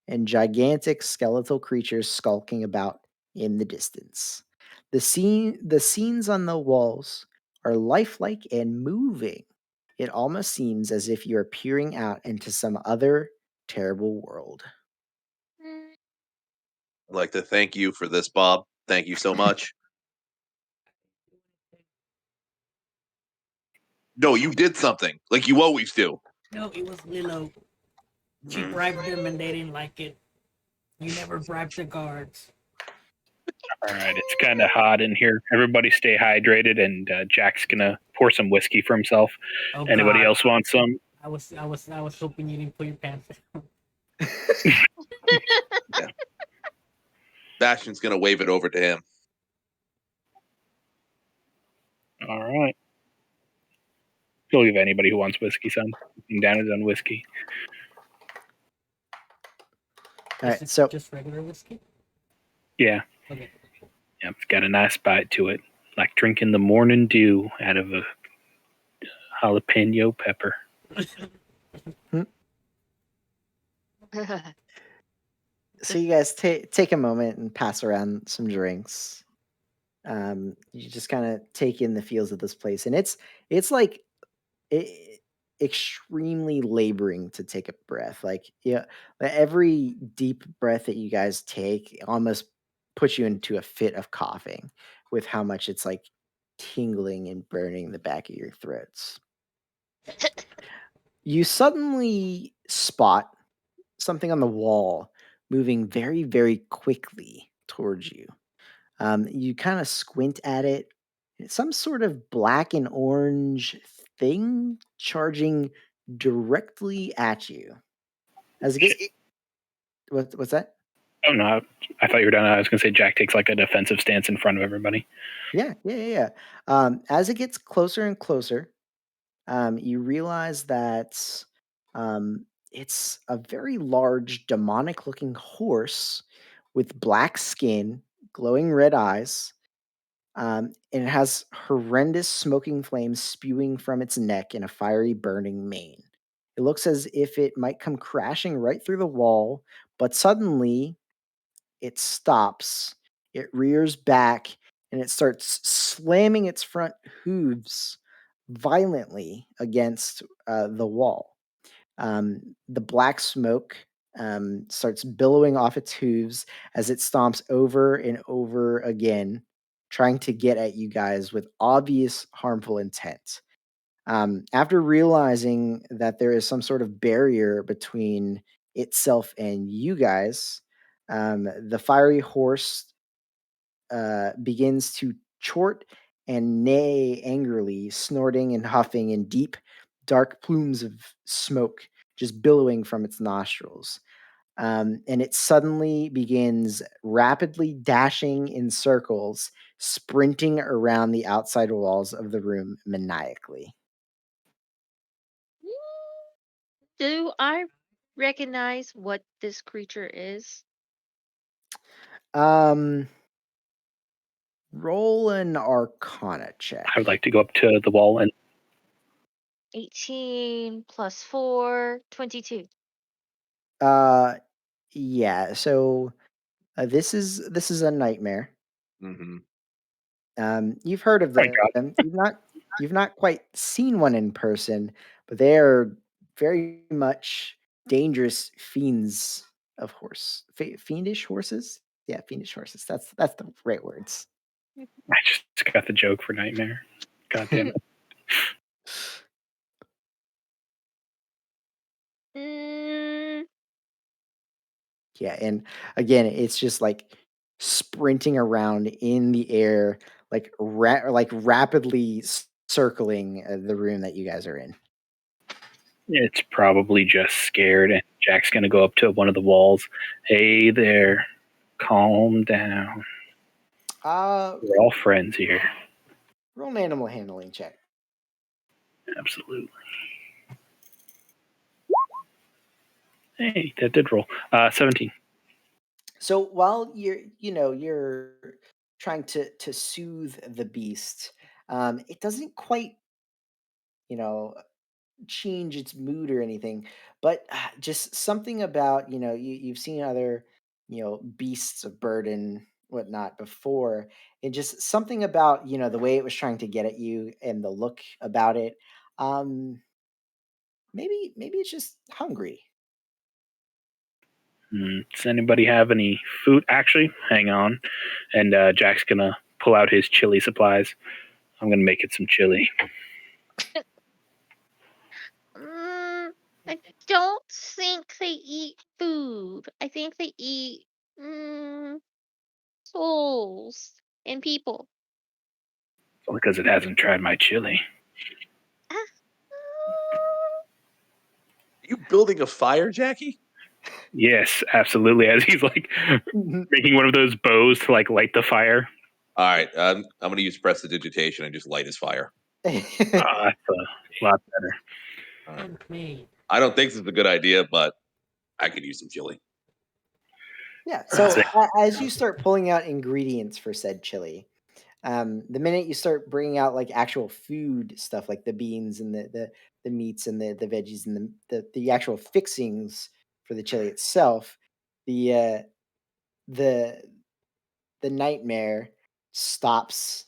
and gigantic skeletal creatures skulking about in the distance. The scenes on the walls are lifelike and moving. It almost seems as if you are peering out into some other terrible world. Mm, I'd like to thank you for this, Bob. Thank you so much. No, you did something like you always do. No, it was Lilo. She Mm. bribed them and they didn't like it. You never bribed the guards. All right, it's kind of hot in here. Everybody stay hydrated, and Jack's gonna pour some whiskey for himself. Oh Anybody God. else want some? I was hoping you didn't put your pants down. Yeah. Bastion's gonna wave it over to him. All right. We'll give anybody who wants whiskey some. Down is on whiskey. All Is right, it so just regular whiskey? Yeah, Okay. yeah, it's got a nice bite to it, like drinking the morning dew out of a jalapeno pepper. hmm, so you guys take a moment and pass around some drinks. You just kind of take in the feels of this place, and it's like e extremely laboring to take a breath, like, yeah, every deep breath that you guys take almost puts you into a fit of coughing with how much it's, like, tingling and burning the back of your throats. You suddenly spot something on the wall moving very, very quickly towards you. You kinda squint at it. It's some sort of black and orange thing charging directly at you. As it gets what's that? Oh no, I thought you were done. I was gonna say Jack takes like a defensive stance in front of everybody. Yeah, yeah, yeah, yeah. As it gets closer and closer, you realize that, it's a very large demonic-looking horse with black skin, glowing red eyes. And it has horrendous smoking flames spewing from its neck and a fiery burning mane. It looks as if it might come crashing right through the wall, but suddenly it stops. It rears back and it starts slamming its front hooves violently against the wall. The black smoke starts billowing off its hooves as it stomps over and over again, trying to get at you guys with obvious harmful intent. After realizing that there is some sort of barrier between itself and you guys, the fiery horse begins to chort and neigh angrily, snorting and huffing in deep, dark plumes of smoke just billowing from its nostrils. And it suddenly begins rapidly dashing in circles, sprinting around the outside walls of the room maniacally. Do I recognize what this creature is? Um, Roll an Arcana I would check. like to go up to the wall and 18 plus 4, 22. Uh, yeah. So this is a nightmare. Hmm. You've heard of My God. them. You've not quite seen one in person, but they are very much dangerous fiends of fiendish horses. Yeah, fiendish horses. That's the right words. I just got the joke for nightmare. God damn it. mm, Yeah, and again, it's just like sprinting around in the air, like rapidly circling the room that you guys are in. It's probably just scared, and Jack's gonna go up to one of the walls. Hey there, calm down. Uh, We're all friends here. roll an animal handling check. Absolutely. Hey, that did roll. 17. So while you're trying to soothe the beast, it doesn't quite you know change its mood or anything, but just something about you've seen other beasts of burden whatnot before, and just something about the way it was trying to get at you and the look about it. Um maybe maybe it's just hungry. Does anybody have any food? Actually, hang on. And Jack's gonna pull out his chili supplies. I'm gonna make it some chili. mm, I don't think they eat food. I think they eat mm, souls and people. Only because it hasn't tried my chili. Ah, Are you building a fire, Jackie? Yes, absolutely. As he's like making one of those bows to like light the fire. All right, I'm going to use prestidigitation and just light his fire. That's a lot better. Uh, Handmade. I don't think this is a good idea, but I could use some chili. Yeah. That's So it. as you start pulling out ingredients for said chili, the minute you start bringing out like actual food stuff, like the beans and the meats and the veggies and the actual fixings for the chili itself, the the the nightmare stops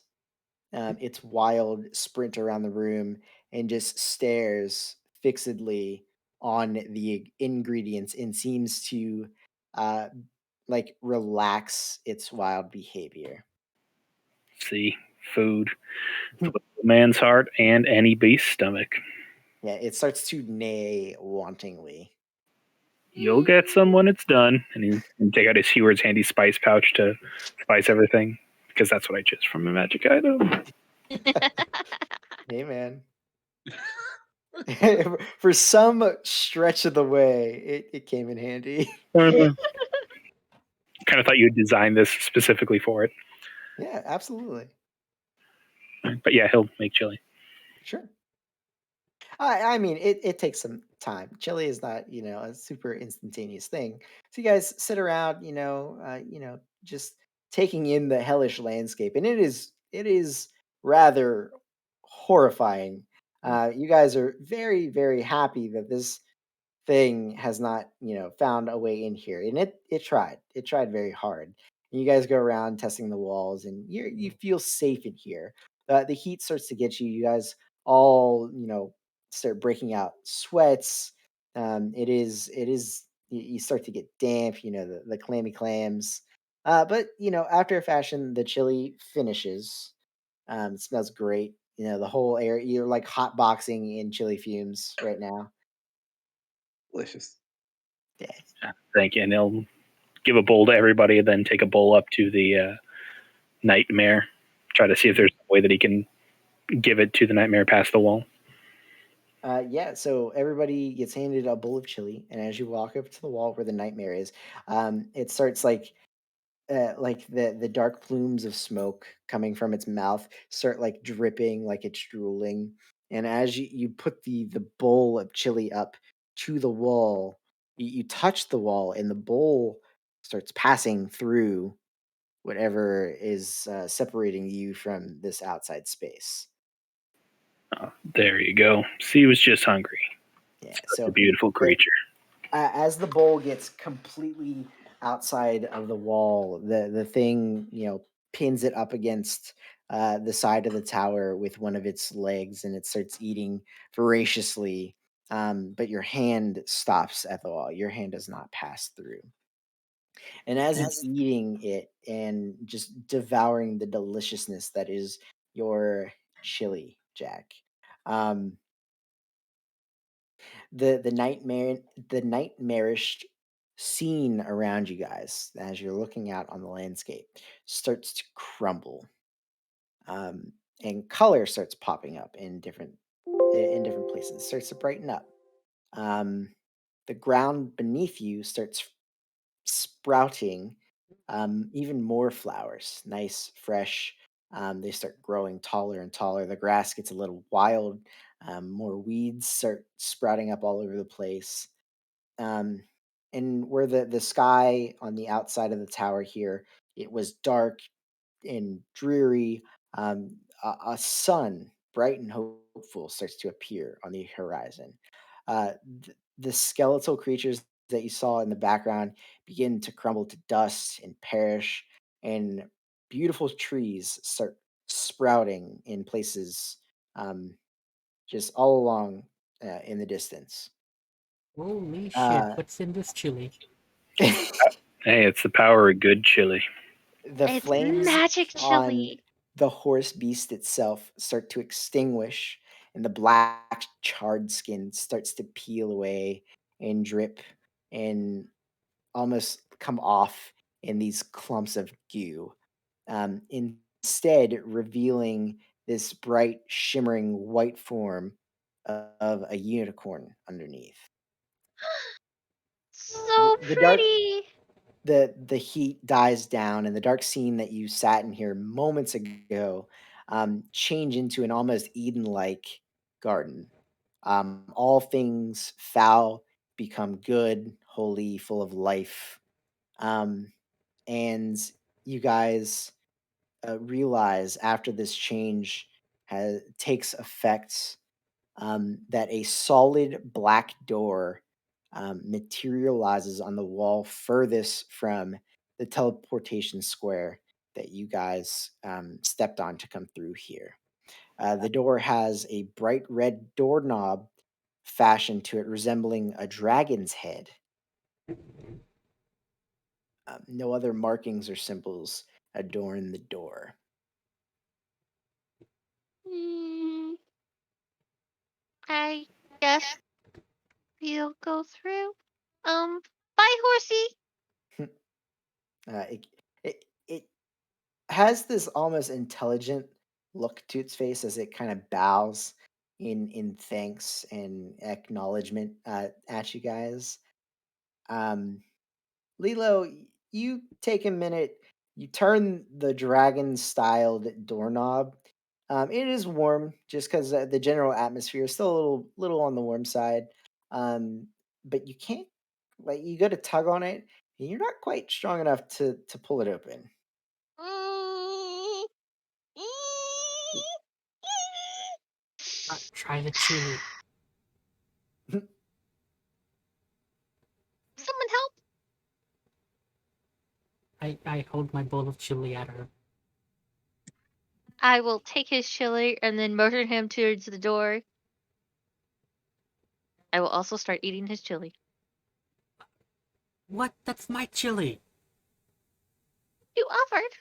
its wild sprint around the room and just stares fixedly on the ingredients and seems to uh, like relax its wild behavior. See, food for the man's heart and any beast's stomach. Yeah, it starts to neigh wantingly. You'll get some when it's done. And he can take out his Heward's handy spice pouch to spice everything because that's what I choose from a magic item. Hey, man. For some stretch of the way, it came in handy. Kind of thought you had designed this specifically for it. Yeah, absolutely. But yeah, he'll make chili. Sure. I mean, it takes some time. Chili is not, a super instantaneous thing. So you guys sit around, just taking in the hellish landscape, and it is rather horrifying. You guys are very, very happy that this thing has not, found a way in here. And it tried very hard. And you guys go around testing the walls, and you feel safe in here. The heat starts to get you. You guys all, start breaking out sweats. It is. You start to get damp. The clammy clams. But after a fashion, the chili finishes. It smells great. The whole air. You're like hot boxing in chili fumes right now. Delicious. Yeah. Thank you. And he'll give a bowl to everybody and then take a bowl up to the nightmare. Try to see if there's a way that he can give it to the nightmare past the wall. Yeah, so everybody gets handed a bowl of chili, and as you walk up to the wall where the nightmare is, it starts like the dark plumes of smoke coming from its mouth start like dripping, like it's drooling. And as you put the bowl of chili up to the wall, you touch the wall, and the bowl starts passing through whatever is separating you from this outside space. There you go. See, he was just hungry. Yeah, Such a so beautiful the, creature. As the bowl gets completely outside of the wall, the thing pins it up against the side of the tower with one of its legs, and it starts eating voraciously. But your hand stops at the wall. Your hand does not pass through. And as it's eating it and just devouring the deliciousness that is your chili, Jack, um, the nightmarish scene around you guys as you're looking out on the landscape starts to crumble, um, and color starts popping up in different places. Starts to brighten up. Um, the ground beneath you starts sprouting even more flowers, nice, fresh. They start growing taller and taller. The grass gets a little wild. More weeds start sprouting up all over the place. Um, and where the sky on the outside of the tower here, it was dark and dreary. A sun, bright and hopeful, starts to appear on the horizon. The skeletal creatures that you saw in the background begin to crumble to dust and perish, and beautiful trees start sprouting in places, um, just all along in the distance. Holy shit! Uh, What's in this chili? Hey, it's the power of good chili. the It's flames magic on chili. the horse beast itself start to extinguish, and the black charred skin starts to peel away and drip and almost come off in these clumps of goo, instead revealing this bright, shimmering white form of a unicorn underneath. So The dark pretty. the heat dies down, and the dark scene that you sat in here moments ago change into an almost Eden-like garden. All things foul become good, holy, full of life. Um, and you guys realize after this change takes effect, that a solid black door materializes on the wall furthest from the teleportation square that you guys stepped on to come through here. The door has a bright red doorknob fashioned to it, resembling a dragon's head. No other markings or symbols adorn the door. Mm, I guess we'll go through. Bye, horsey. It, it has this almost intelligent look to its face as it kind of bows in thanks and acknowledgement at you guys. Um, Lilo, you take a minute. You turn the dragon-styled doorknob. It is warm, just because the general atmosphere is still a little on the warm side. Um, but you can't, like, you go to tug on it, and you're not quite strong enough to pull it open. Mm, Try the chili. Someone help. I hold my bowl of chili at her. I will take his chili and then motion him towards the door. I will also start eating his chili. What? That's my chili. You offered.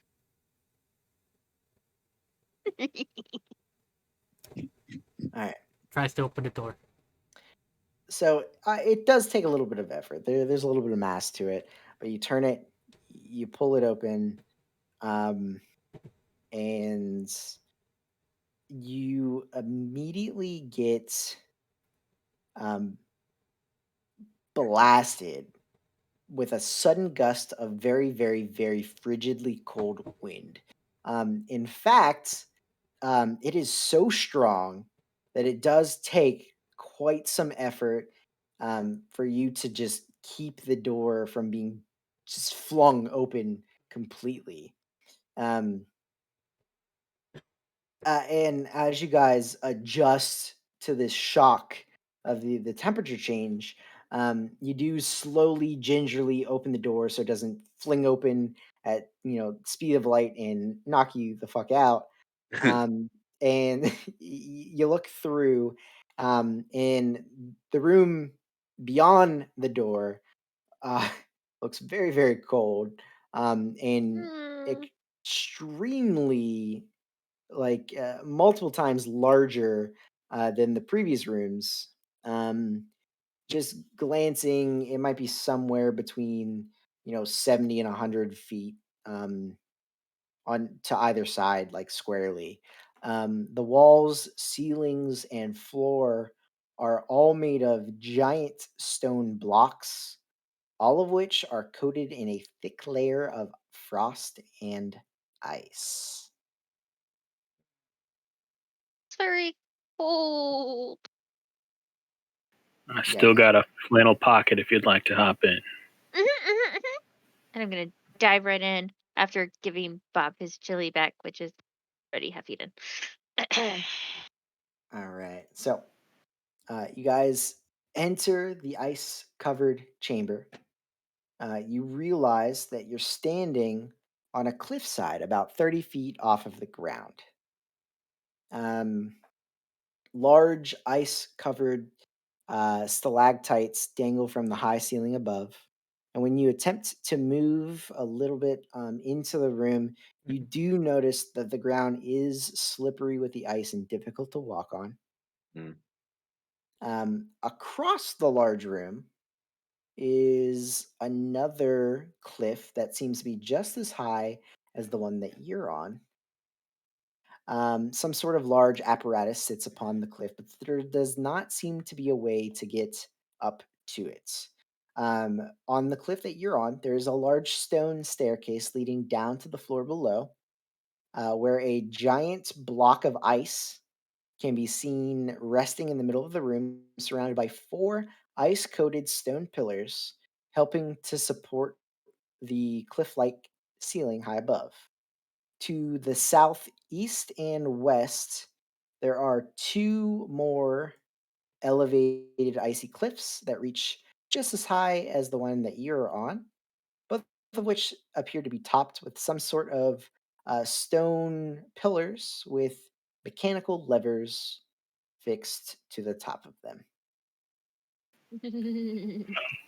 All right. Tries to open the door. So it does take a little bit of effort. There's a little bit of mass to it, but you turn it, you pull it open, um, and you immediately get um, blasted with a sudden gust of very, very, very frigidly cold wind. In fact, it is so strong that it does take quite some effort for you to just keep the door from being just flung open completely. Um, and as you guys adjust to this shock of the temperature change, You do slowly, gingerly open the door so it doesn't fling open at speed of light and knock you the fuck out. Um, and you look through, and the room beyond the door uh, looks very, very cold, and Hmm. extremely multiple times larger than the previous rooms. Um, just glancing, it might be somewhere between 70 and 100 feet um, on to either side, like squarely. The walls, ceilings, and floor are all made of giant stone blocks, all of which are coated in a thick layer of frost and ice. It's very cold. I still Yes. got a flannel pocket if you'd like to hop in. And I'm gonna dive right in after giving Bob his chili back, which is already half eaten. All right. So, you guys enter the ice covered chamber. You realize that you're standing on a cliffside about 30 feet off of the ground. Um, Large ice covered stalactites dangle from the high ceiling above. And when you attempt to move a little bit into the room, you do notice that the ground is slippery with the ice and difficult to walk on. Mm. Across the large room is another cliff that seems to be just as high as the one that you're on. Some sort of large apparatus sits upon the cliff, but there does not seem to be a way to get up to it. On the cliff that you're on, there is a large stone staircase leading down to the floor below, where a giant block of ice can be seen resting in the middle of the room, surrounded by four ice coated stone pillars, helping to support the cliff like ceiling high above. To the southeast and west, there are two more elevated icy cliffs that reach just as high as the one that you're on, both of which appear to be topped with some sort of stone pillars with mechanical levers fixed to the top of them.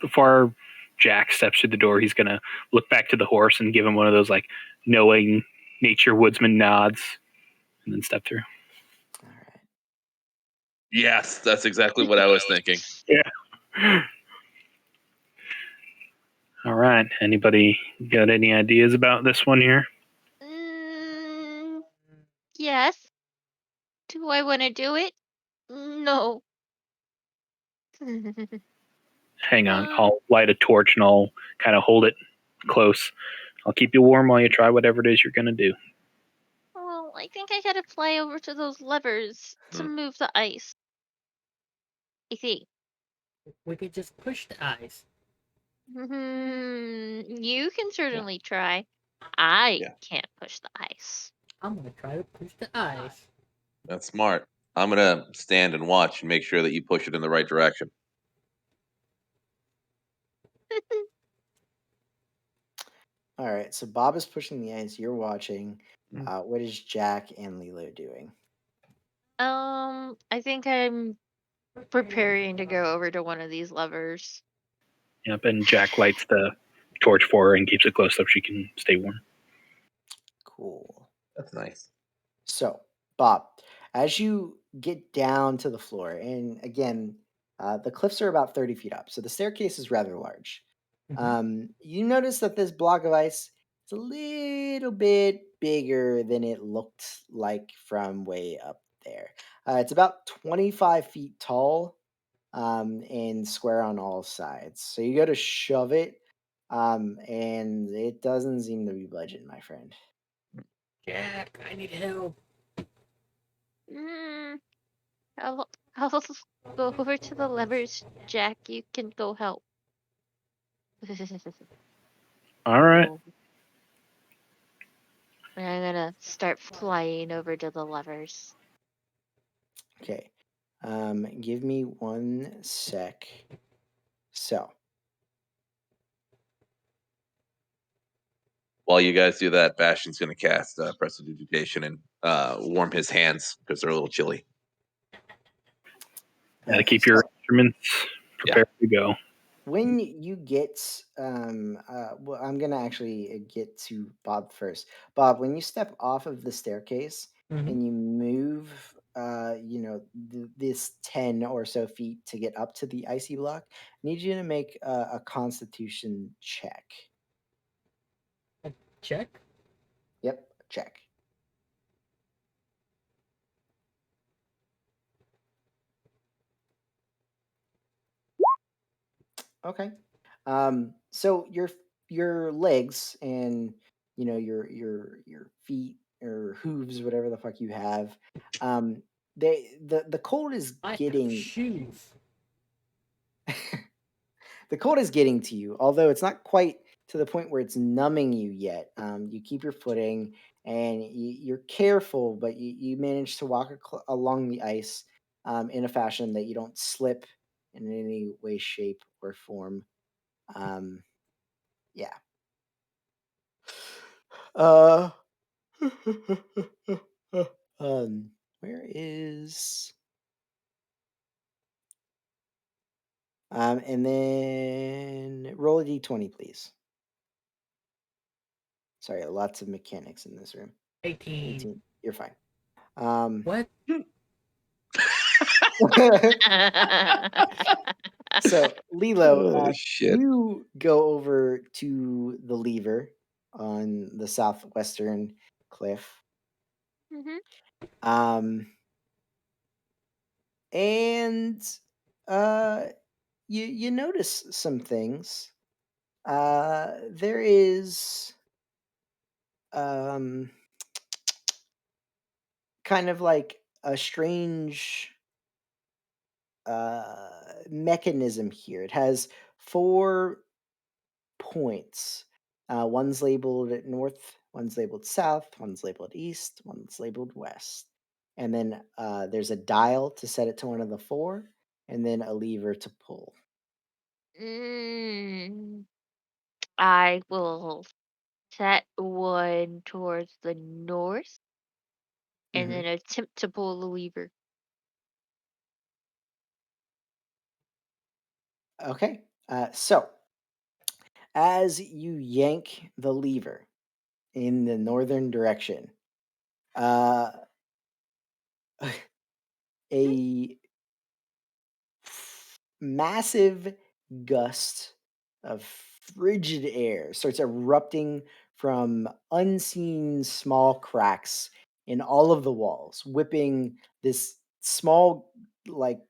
Before Jack steps through the door, he's gonna look back to the horse and give him one of those like knowing nature woodsman nods, and then step through. All right. Yes, that's exactly what I was thinking. Yeah. All right. Anybody got any ideas about this one here? Mm, yes. Do I want to do it? No. Hang on. Uh, I'll light a torch and I'll kind of hold it close. I'll keep you warm while you try whatever it is you're gonna do. well, I think I gotta fly over to those levers to Hmm. move the ice. I think. We could just push the ice. You can Yeah. certainly try. I Yeah, can't push the ice. I'm gonna try to push the ice. that's smart. I'm gonna stand and watch and make sure that you push it in the right direction. All right. So Bob is pushing the ice. You're watching. Mm. What is Jack and Lilo doing? I think I'm preparing to go over to one of these levers. Yep. And Jack lights the torch for her and keeps it close so she can stay warm. Cool. That's nice. So, Bob, as you get down to the floor, and again, the cliffs are about 30 feet up, so the staircase is rather large. Mhm. You notice that this block of ice is a little bit bigger than it looked like from way up there. It's about 25 feet tall and square on all sides. So you go to shove it, and it doesn't seem to be budging, my friend. Jack, I need help. Mm, I'll go over to the levers, Jack. You can go help. All right. Oh, and I'm gonna start flying over to the levers. Okay. Give me one sec. So, While you guys do that, Bastion's going to cast Prestidigitation and warm his hands because they're a little chilly. Got to okay. keep your instruments Yeah. prepared to go. When you get well, I'm gonna actually get to Bob first. Bob, when you step off of the staircase Mm-hmm. and you move this 10 or so feet to get up to the icy block, I need you to make a constitution check. Check. Yep, check. Okay. So your legs and your feet or hooves, whatever the fuck you have, the cold is I have getting shoes. the cold is getting to you, although it's not quite to the point where it's numbing you yet. You keep your footing and you're careful, but you manage to walk along the ice in a fashion that you don't slip in any way, shape, or form. Um, yeah. Uh, where is and then roll a d20, please. Sorry, lots of mechanics in this room. 18. 18. You're fine. Um, What? so Lilo, Oh shit! you go over to the lever on the southwestern cliff. Mhm. Um, and uh, you notice some things. There is um kind of like a strange mechanism here. It has 4 points. One's labeled at north, one's labeled south, one's labeled east, one's labeled west. And then there's a dial to set it to one of the four, and then a lever to pull. Mm, I will set one towards the north and Hmm. then attempt to pull the lever. Okay. So as you yank the lever in the northern direction, uh, a massive gust of frigid air starts erupting from unseen small cracks in all of the walls, whipping this small, like,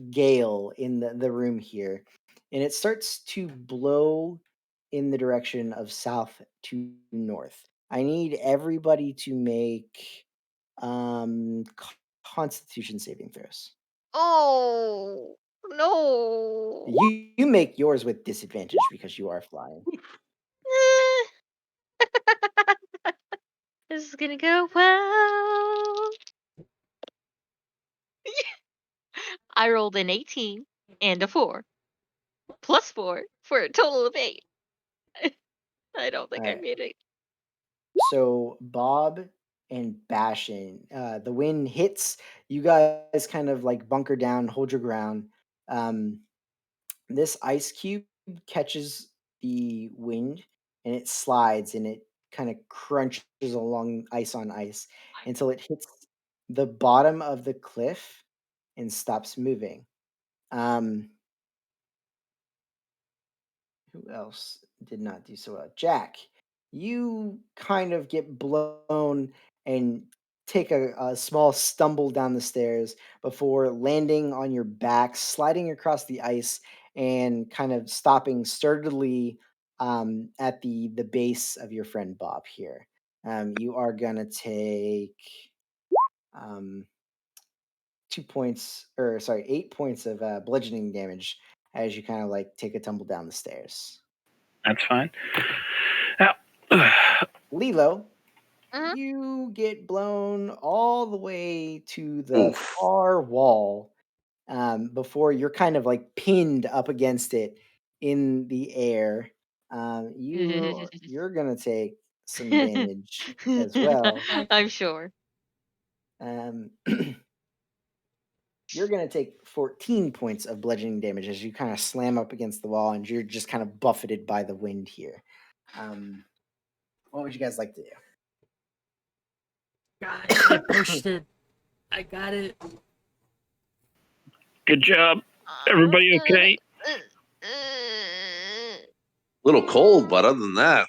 gale in the room here. And it starts to blow in the direction of south to north. I need everybody to make constitution saving throws. Oh, no. You make yours with disadvantage because you are flying. Eh, this is gonna go well. I rolled an 18 and a 4 plus 4 for a total of 8. I don't think I Alright. made it. So Bob and Bastion, the wind hits. You guys kind of like bunker down, hold your ground. Um, this ice cube catches the wind and it slides and it kind of crunches along ice on ice until it hits the bottom of the cliff and stops moving. Um, Who else did not do so well? Jack, you kind of get blown and take a small stumble down the stairs before landing on your back, sliding across the ice, and kind of stopping sturdily at the base of your friend Bob here. You are gonna take um, 2 points, or sorry, 8 points of bludgeoning damage as you kind of like take a tumble down the stairs. That's fine. Now, Lilo, Mhm. you get blown all the way to the Oof! far wall before you're kind of like pinned up against it in the air. You're gonna take some damage as well. I'm sure. Um, you're gonna take 14 points of bludgeoning damage as you kind of slam up against the wall, and you're just kind of buffeted by the wind here. What would you guys like to do? Guys, I pushed it. I got it. Good job. Everybody okay? A little cold, but other than that,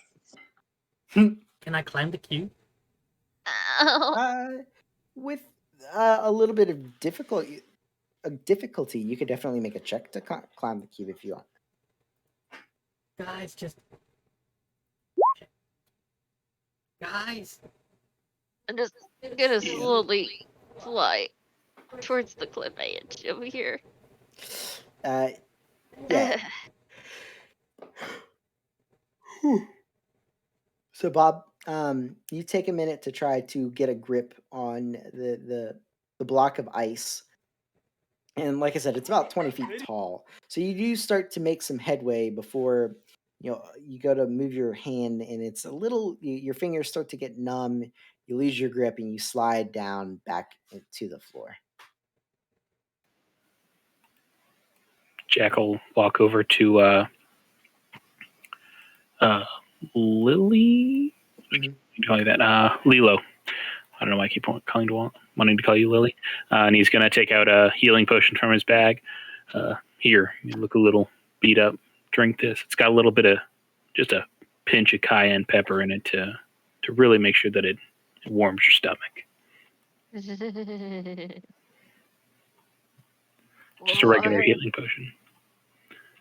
Can I climb the cube? Uh, with a little bit of difficulty, you could definitely make a check to climb the cube if you want. Guys, just. Guys. I'm just gonna slowly fly towards the cliff edge over here. Yeah. So Bob, you take a minute to try to get a grip on the block of ice, and like I said, it's about 20 feet tall. So you do start to make some headway before you go to move your hand, and it's a little your fingers start to get numb. You lose your grip, and you slide down back to the floor. Jack will walk over to Lily. You call you that? Lilo. I don't know why I keep wanting to call you Lily. And he's going to take out a healing potion from his bag. Here, you look a little beat up. Drink this. It's got a little bit of just a pinch of cayenne pepper in it to really make sure that it warms your stomach. Just a regular healing potion.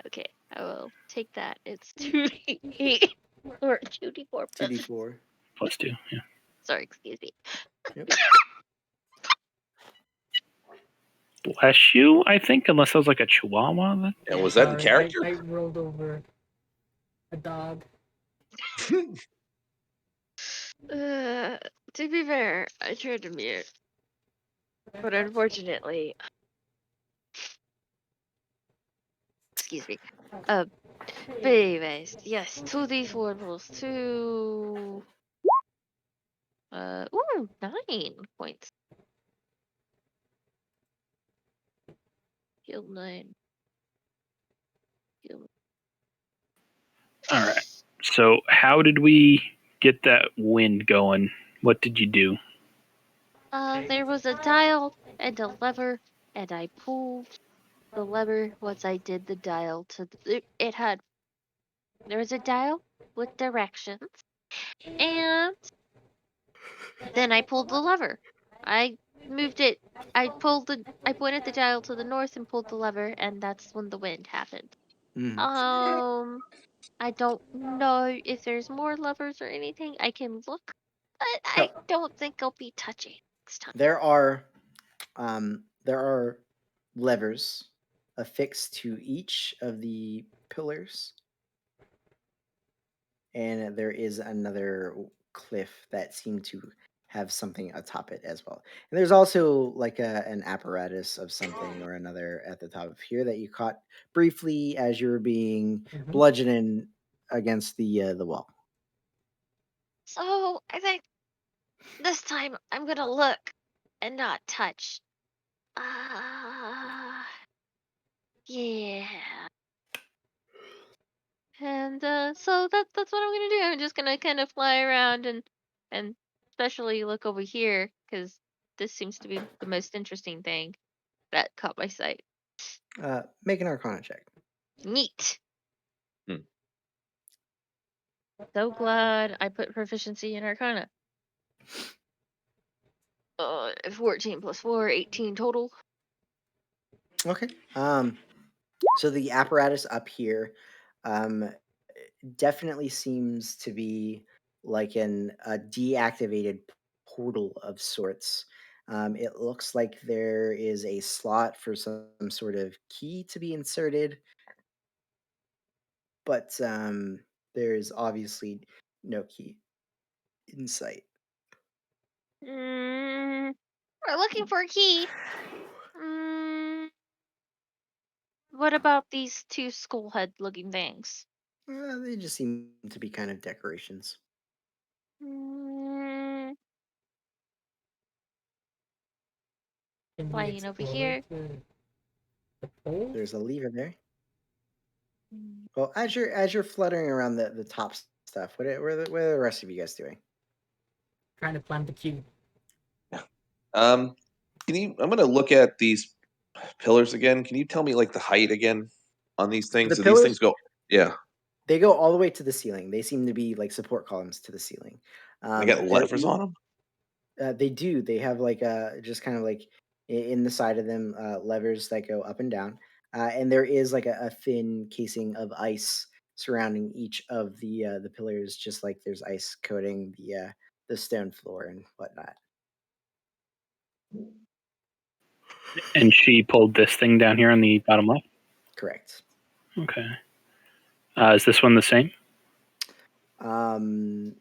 Okay, I will take that. It's 2d8 or 2d4 plus. 2d4 plus 2. Yeah. Sorry, excuse me. Yep. Bless you, I think, unless I was like a chihuahua. And was that the character? I rolled over a dog. To be fair, I tried to mute, but unfortunately, excuse me. But anyways, yes, 2d4 plus 2. 9 points. Heal 9. Heal. All right. So, how did we get that wind going? What did you do? There was a dial and a lever, and I pulled the lever once I did the dial to there was a dial with directions, and then I pulled the lever. I moved it. I pointed the dial to the north and pulled the lever, and that's when the wind happened. I don't know if there's more levers or anything. I can look, but I don't think I'll be touching next time. There are levers affixed to each of the pillars, and there is another cliff that seemed to have something atop it as well. And there's also like an apparatus of something or another at the top of here that you caught briefly as you were being bludgeoned against the wall. So I think this time I'm gonna look and not touch. Yeah. And so that's what I'm gonna do. I'm just gonna kind of fly around and especially look over here because this seems to be the most interesting thing that caught my sight. Make an Arcana check. Neat. So glad I put proficiency in Arcana. 14 plus 4, 18 total. Okay. So the apparatus up here, definitely seems to be like a deactivated portal of sorts. It looks like there is a slot for some sort of key to be inserted, but there's obviously no key in sight. We're looking for a key. What about these two skull head looking things? They just seem to be kind of decorations. Mm, Can we flying over explore here. the pole? There's a lever there. Mm, Well, as you're fluttering around the top stuff, what are the rest of you guys doing? Trying to plant the cube. Um, can you? I'm gonna look at these pillars again. Can you tell me like the height again on these So the things? Do these pillars, things go? Yeah, they go all the way to the ceiling. They seem to be like support columns to the ceiling. they got levers You, on them. they do. They have like just kind of like in the side of them levers that go up and down, and there is like a thin casing of ice surrounding each of the pillars, just like there's ice coating the stone floor and whatnot. And she pulled this thing down here on the bottom left. Correct. Okay. Is this one the same? Um,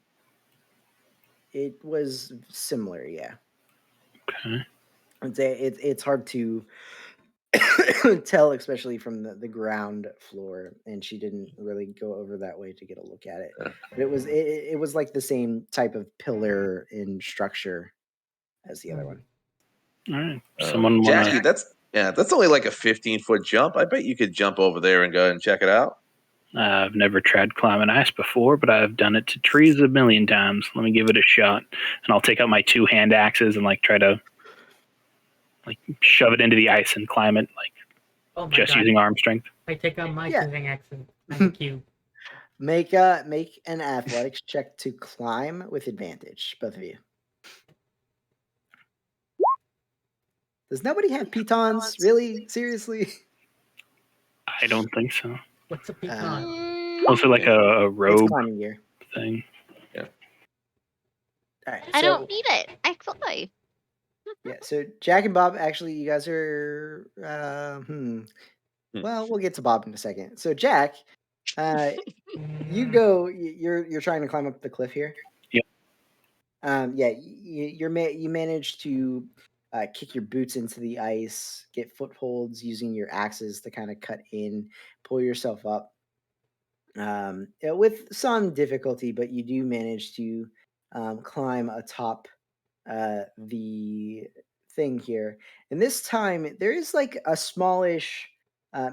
it was similar, yeah. Okay. It's hard to tell, especially from the ground floor, and she didn't really go over that way to get a look at it. But it was like the same type of pillar in structure as the other one. All right. Someone want Jackie, to? that's only like a 15-foot jump. I bet you could jump over there and go ahead and check it out. I've never tried climbing ice before, but I've done it to trees a million times. Let me give it a shot, and I'll take out my 2 hand axes and like try to like shove it into the ice and climb it, like Oh my just god. using arm strength. I take out my Yeah. choosing accent. I'm the cube. Make an athletics check to climb with advantage, both of you. Does nobody have pitons? Really? Seriously? I don't think so. What's a Uh, pecan? Also, like a it's robe climbing gear. thing. All right. I don't So need it. I fly. yeah. So Jack and Bob, actually, you guys are. Well, we'll get to Bob in a second. So Jack, you go. You're trying to climb up the cliff here. Yep. Yeah. You managed to kick your boots into the ice, get footholds using your axes to kind of cut in, pull yourself up. With some difficulty, but you do manage to climb atop the thing here. And this time, there is like a smallish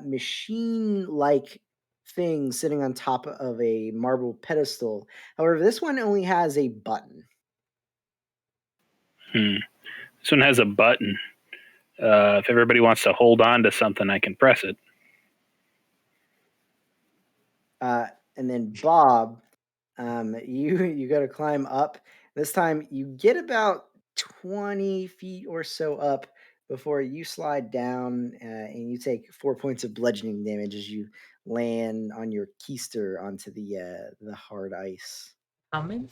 machine like thing sitting on top of a marble pedestal. However, this one only has a button. This one has a button. If everybody wants to hold on to something, I can press it. And then Bob, you got to climb up. This time, you get about 20 feet or so up before you slide down, and you take 4 points of bludgeoning damage as you land on your keister onto the hard ice. How many?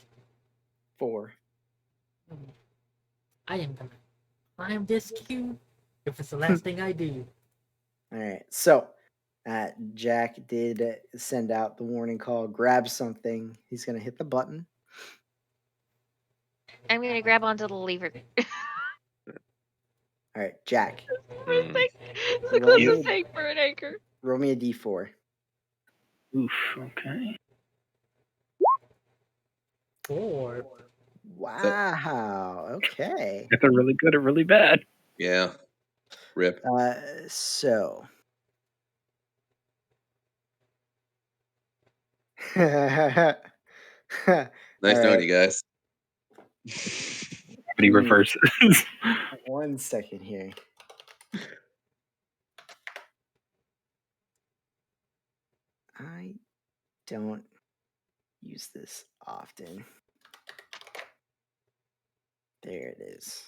4. I am gonna climb this cube if it's the last thing I do. All right. So, Jack did send out the warning call. Grab something. He's gonna hit the button. I'm gonna grab onto the lever. All right, Jack. It's the Roll closest me, thing for an anchor. roll me a d4. Oof. Okay. 4. Wow. Okay. If they're really good or really bad. Yeah, rip. So. All Nice knowing right. you guys. But he reverses. 1 second here. I don't use this often. There it is.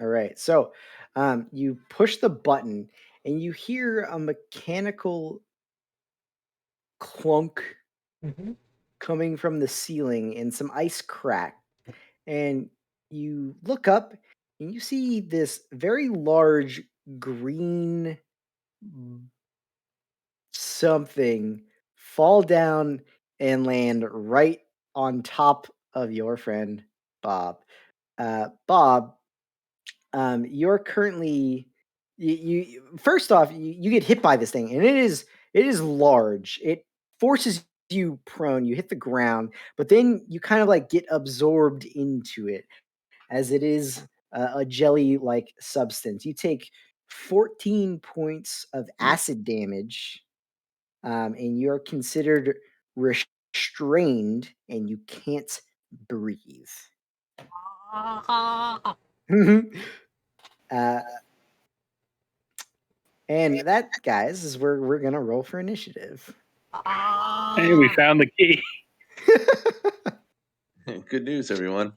All right. So, you push the button and you hear a mechanical clunk Mm-hmm. coming from the ceiling and some ice crack. and you look up and you see this very large green something fall down and land right on top of your friend Bob. Bob, you're currently first off you get hit by this thing, and it is large. It forces you prone. You hit the ground, but then you kind of like get absorbed into it as it is a jelly like substance. You take 14 points of acid damage, and you're considered restrained and you can't breathe. uh, and that, guys, is where we're going to roll for initiative. Hey, we found the key. Good news, everyone.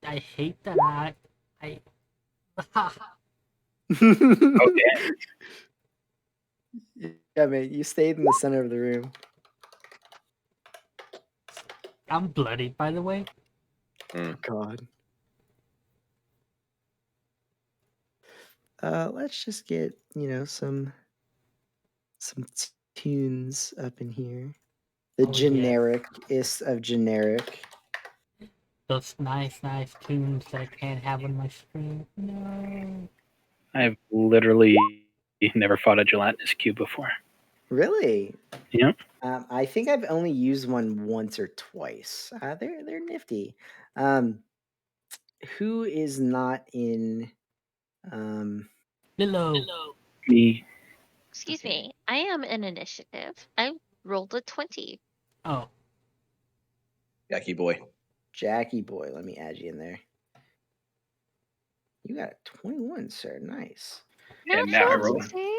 I hate that. I Okay. Yeah, man, you stayed in the center of the room. I'm bloodied, by the way. God. Let's just get, some tunes up in here. The Oh, yes. generic-ist of generic. Those nice tunes that I can't have on my screen. No. I've literally never fought a gelatinous cube before. Really? Yeah. I think I've only used one once or twice. They're nifty. Who is not in? Lilo. Me. Excuse Okay. me. I am in initiative. I rolled a 20. Oh, Jackie boy. Jackie boy, let me add you in there. You got a 21, sir. Nice. And now I Natural roll 20?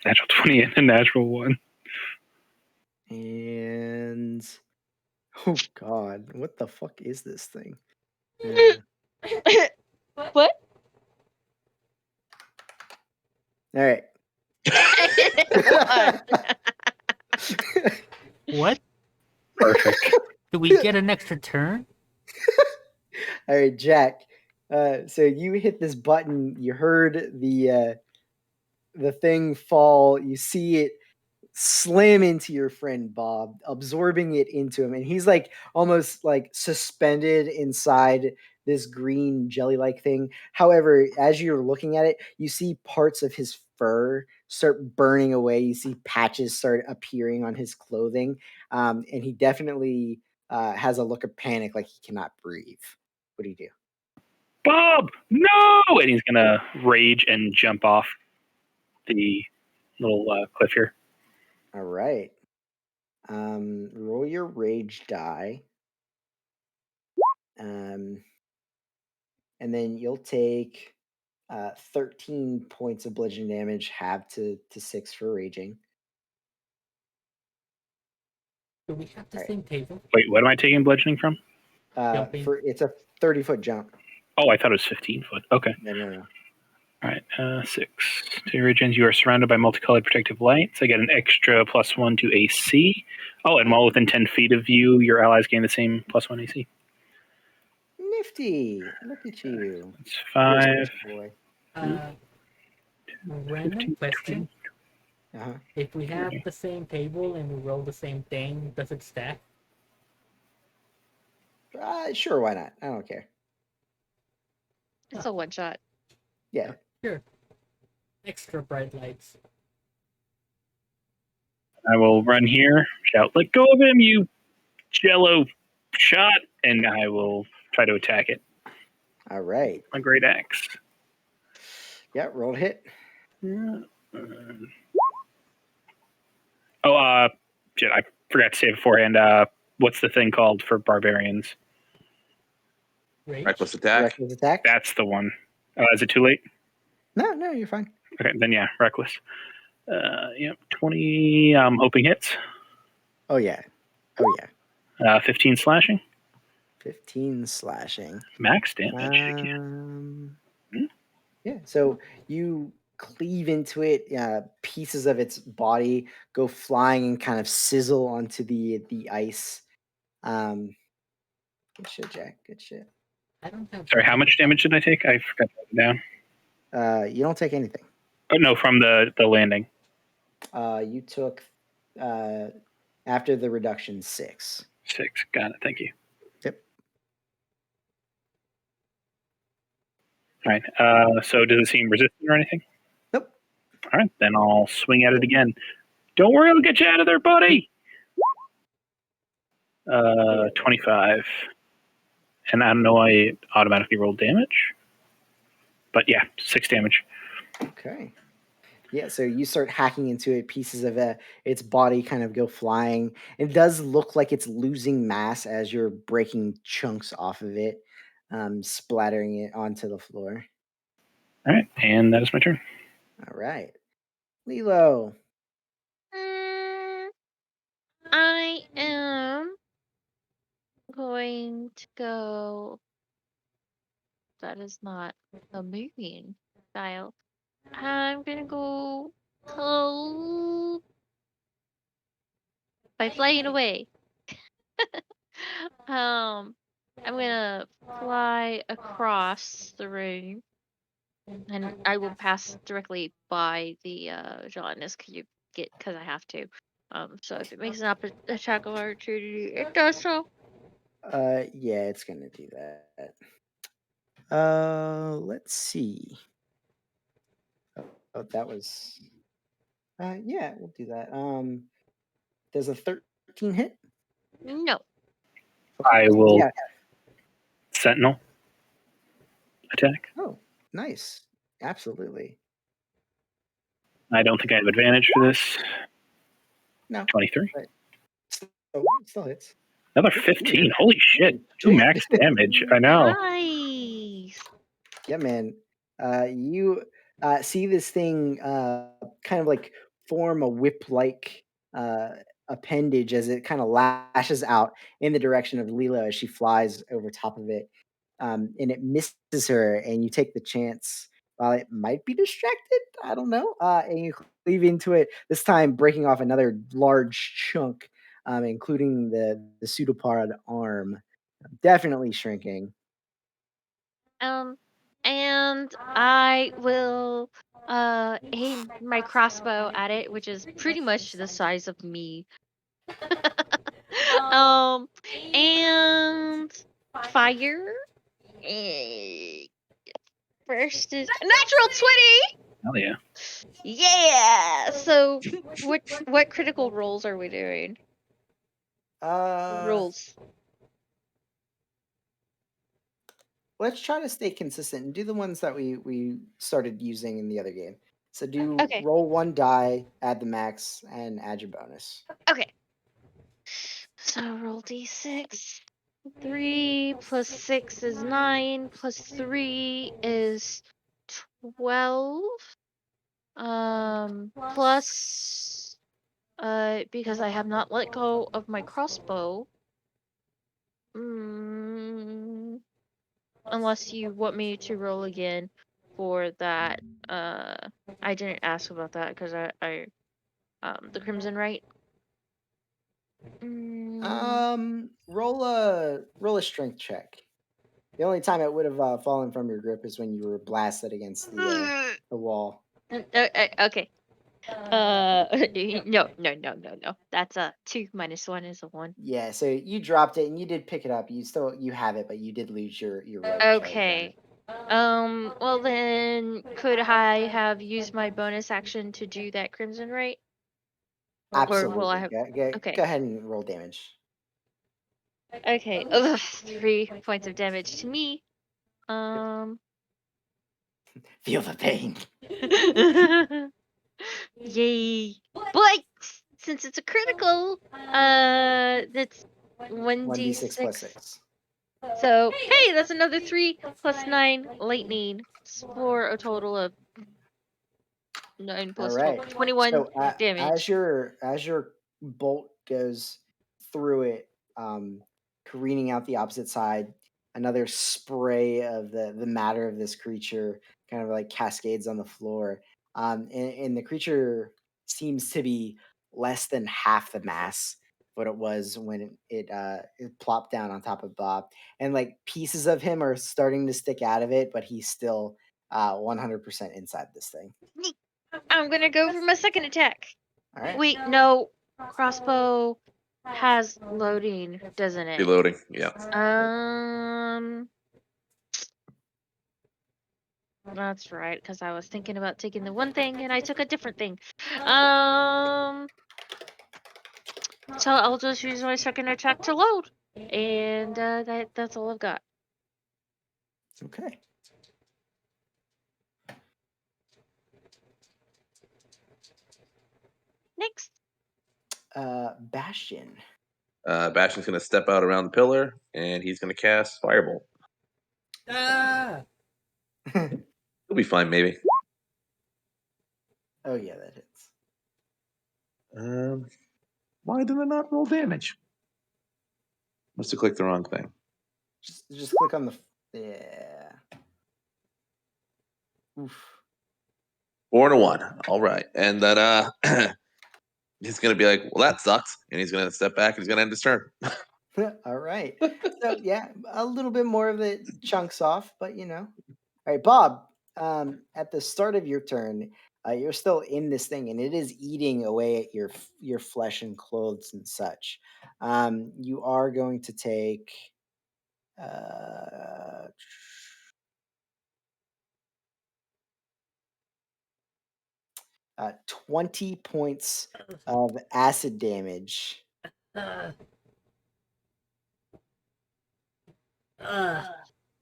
natural 20 and a natural 1. And oh god, what the fuck is this thing? All What? right. what? Perfect. Do we get an extra turn? All right, Jack. So you hit this button. You heard the thing fall. You see it slam into your friend Bob, absorbing it into him, and he's like almost like suspended inside this green jelly-like thing. However, as you're looking at it, you see parts of his fur start burning away. You see patches start appearing on his clothing, and he definitely has a look of panic, like he cannot breathe. What do you do? Bob, no! And he's gonna rage and jump off the little cliff here. All right. Roll your rage die. And then you'll take 13 points of bludgeoning damage, half to 6 for raging. Do we have the All right. same table? Wait, what am I taking bludgeoning from? Jumping. It's a 30-foot jump. Oh, I thought it was 15 foot. Okay. No. All right. 6. To origins, you are surrounded by multicolored protective lights. I get an extra +1 to AC. Oh, and while within 10 feet of you, your allies gain the same +1 AC. Nifty. Look at you. That's You're a 5. nice boy. Random 15, question. 20. Uh-huh. If we have the same table and we roll the same thing, does it stack? Sure, why not? I don't care. It's a one shot. Yeah. Sure. Extra bright lights. I will run here, shout, "Let go of him, you jello shot," and I will try to attack it. All right. My great axe. Yeah, roll to hit. Shit, I forgot to say beforehand. What's the thing called for barbarians? Rage? Reckless attack. Reckless attack? That's the one. Is it too late? No, you're fine. Okay, then yeah, reckless. Yep, 20. I'm hoping hits. Oh yeah. 15 slashing. 15 slashing. Max damage. Yeah. So cleave into it. Pieces of its body go flying and kind of sizzle onto the ice. Um, Good shit, Jack. Good shit. I don't have. Sorry, how much damage did I take? I forgot to write it down. You don't take anything. Oh no, from the landing. You took uh, after the reduction 6. 6. Got it. Thank you. Yep. All right. So does it seem resistant or anything? Nope. All right, then I'll swing at it again. Don't worry, I'll get you out of there, buddy. 25. And I don't know why it automatically rolled damage. But yeah, 6 damage. Okay. Yeah, so you start hacking into it. Pieces of its body kind of go flying. It does look like it's losing mass as you're breaking chunks off of it, splattering it onto the floor. All right, and that is my turn. All right. Lilo. Mm, I am going to go. That is not a moving style. I'm gonna go cold by flying away. um, I'm gonna fly across the room, and I will pass directly by the Johannes because I have to. So if it makes an attack of opportunity, it does so. Yeah, it's gonna do that. Let's see. Oh, that was. Yeah, we'll do that. Does a 13 hit? No. Okay. I will Yeah. Sentinel attack. Oh, nice. Absolutely. I don't think I have advantage for this. No. 23. But still hits. Another Good 15. year. Holy shit. 2 Shit. max damage. I know. Nice. Yeah, man. You see this thing kind of like form a whip-like uh, appendage as it kind of lashes out in the direction of Lila as she flies over top of it, and it misses her. And you take the chance, while it might be distracted, I don't know, and you cleave into it. This time, breaking off another large chunk, including the pseudopod arm, definitely shrinking. Um, and I will aim my crossbow at it, which is pretty much the size of me. um, and fire. Eh, First is a natural 20. Hell yeah. Yeah. So what critical rolls are we doing? Uh, Rolls. let's try to stay consistent and do the ones that we started using in the other game. So do Okay. roll one die, add the max, and add your bonus. Okay. So roll d6. 3 plus 6 is 9, plus 3 is 12. Plus, because I have not let go of my crossbow. Mm, unless you want me to roll again for that. I didn't ask about that because the Crimson Right. Mm, Roll a strength check. The only time it would have fallen from your grip is when you were blasted against the wall. okay. No. That's a 2 minus 1 is a 1. Yeah, so you dropped it and you did pick it up. You have it, but you did lose your rogue charge on it. Okay. Well then, could I have used my bonus action to do that Crimson Right? Or will I Absolutely. have? Go Okay. ahead and roll damage. Okay. Ugh, 3 points of damage to me. Yep. Um. Feel the pain. Yay! But since it's a critical, that's 1d6 plus 1d6. 6. So hey, that's another 3 plus 9 lightning for a total of 9 All plus 12, right. 21 So damage. as your bolt goes through it, careening out the opposite side, another spray of the matter of this creature kind of like cascades on the floor. and the creature seems to be less than half the mass what it was when it plopped down on top of Bob, and like pieces of him are starting to stick out of it, but he's still 100% inside this thing. I'm gonna go for my second attack. All right. Wait, no. Crossbow has loading, doesn't it? Reloading. Yeah. That's right, because I was thinking about taking the one thing and I took a different thing. So I'll just use my second attack to load, and that's all I've got. Okay. Next. Bastion. Bastion's going to step out around the pillar, and he's going to cast Firebolt. Ah! He'll be fine, maybe. Oh yeah, that hits. Why did I not roll damage? Must have clicked the wrong thing. Just click on the yeah. Oof. 4 and a 1. All right. And then he's going to be like, well, that sucks. And he's going to step back and he's going to end his turn. All right. So yeah, a little bit more of it chunks off, but you know. All right, Bob. At the start of your turn, you're still in this thing, and it is eating away at your flesh and clothes and such. You are going to take 20 points of acid damage. Uh,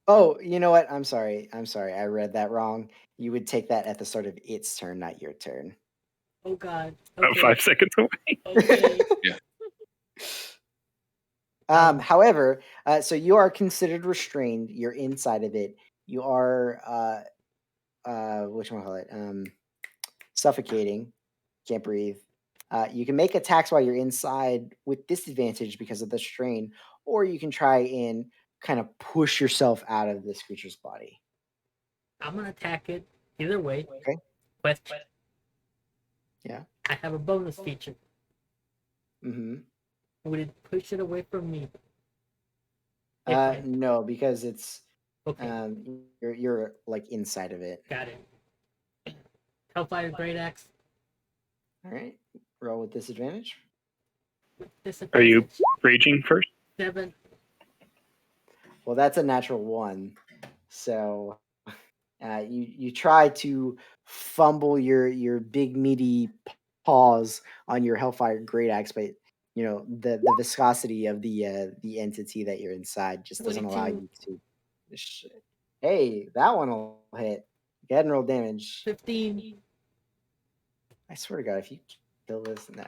Oh, you know what? I'm sorry. I read that wrong. You would take that at the start of its turn, not your turn. oh God. About Okay. 5 seconds away. Okay. However, so you are considered restrained. You're inside of it. You are whatchamacallit, suffocating. Can't breathe. You can make attacks while you're inside with disadvantage because of the strain, or you can try and kind of push yourself out of this creature's body. I'm gonna attack it either way. Okay. Question. Yeah. I have a bonus feature. Mm-hmm. Would it push it away from me? No, because it's Okay. you're like inside of it. Got it. Hellfire Great Axe. All right. Roll with disadvantage. With Are you disadvantage. raging first? 7. Well, that's a natural 1. So you try to fumble your big meaty paws on your Hellfire Great Axe, but you know the viscosity of the entity that you're inside just doesn't allow 22. you to. Hey, that one will hit. Go ahead and roll damage. 15. I swear to God, if you kill this, nah,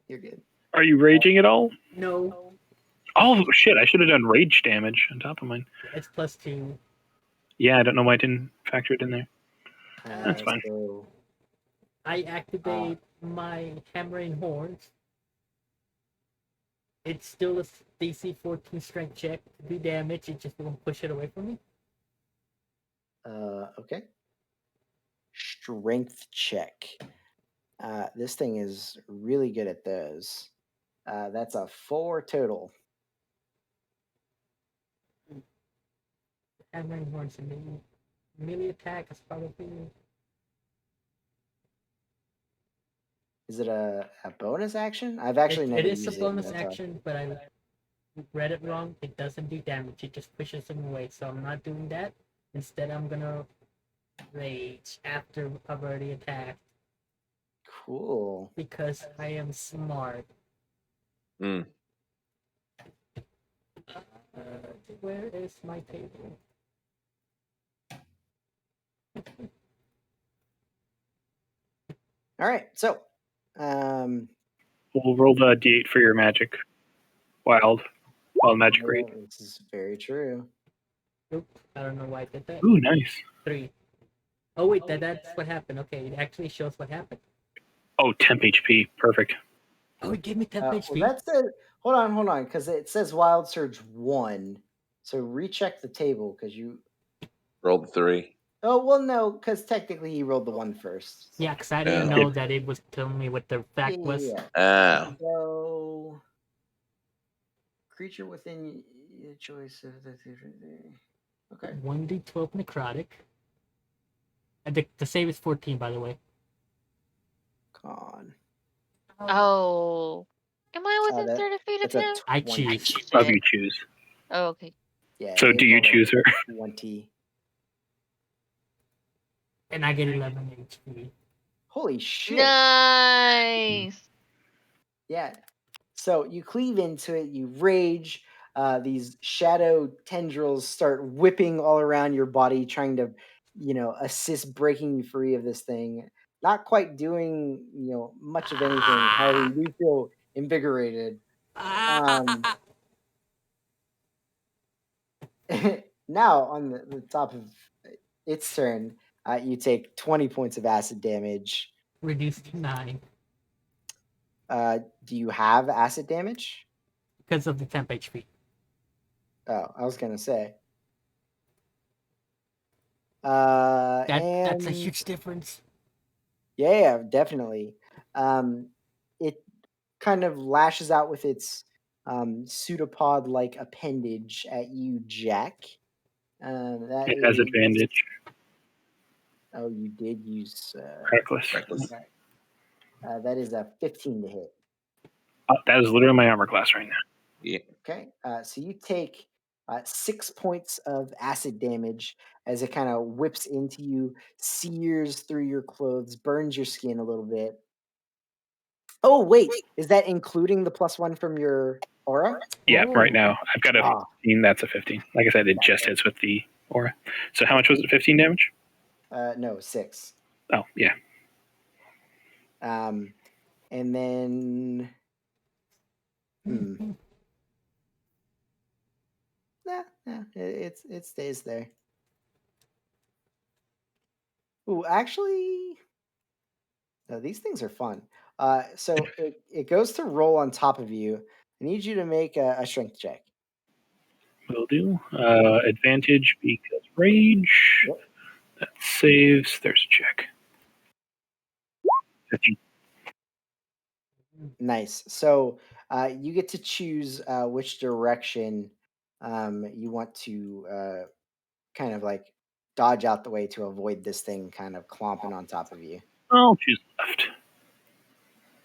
you're good. Are you raging at all? No. Oh shit! I should have done rage damage on top of mine. It's +2. Yeah, I don't know why I didn't factor it in there. That's fine. So, I activate my hammering horns. It's still a DC 14 strength check to do damage. It just won't push it away from me. okay. Strength check. This thing is really good at those. That's a 4 total. Hammering horns and melee attack is probably. Is it a bonus action? I've actually never It is a used bonus it. That's why. action, but I read it wrong. It doesn't do damage. It just pushes them away. So I'm not doing that. Instead, I'm gonna rage after I've already attacked Cool. because I am smart. Hmm. Where is my table? All right. So, We'll roll the d8 for your magic. Wild magic rate. this is very true. Nope. I don't know why I did that. Ooh, nice. 3. Oh wait, that's what happened. Okay, it actually shows what happened. Oh, temp HP. Perfect. Oh, it gave me 10 HP. Well, that said, hold on, because it says Wild Surge 1. So recheck the table because you Rolled 3. Oh well, no, because technically he rolled the one first. Yeah, because I didn't know that it was telling me what the fact was. Ah. So, creature within your choice of the. Okay. 1d12 necrotic. And the save is 14, by the way. Con. Oh. Am I within 30 feet of That's a him? I 20. choose. Of you choose. Oh, okay. Yeah. So it do you rolled a choose her? 20. And I get 11 HP. Holy shit! Nice. Yeah. So you cleave into it. You rage. These shadow tendrils start whipping all around your body, trying to, assist breaking you free of this thing. Not quite doing, much of anything. However, you do feel invigorated. Um, now on the top of its turn, you take 20 points of acid damage. Reduced to 9 Do you have acid damage? because of the temp HP. Oh, I was gonna say. That's a And huge difference. yeah, definitely. It kind of lashes out with its pseudopod-like appendage at you, Jack. That It has is. advantage. Oh, you did use. Reckless. Reckless. That is a 15 to hit. That is literally my armor class right now. Yeah. Okay, so you take 6 points of acid damage as it kind of whips into you, sears through your clothes, burns your skin a little bit. Oh, wait, is that including the +1 from your aura? Yeah, right Oh. now I've got a Ah. 15. That's a 15. Like I said, it just hits with the aura. So how much was it? 15 damage? No, 6. Oh, yeah. And then, it stays there. Ooh, actually, no, these things are fun. So it goes to roll on top of you. I need you to make a strength check. Will do. Advantage because rage. Yep. That saves. There's a check. 15. Nice. So you get to choose which direction you want to kind of like dodge out the way to avoid this thing kind of clomping on top of you. I'll choose left.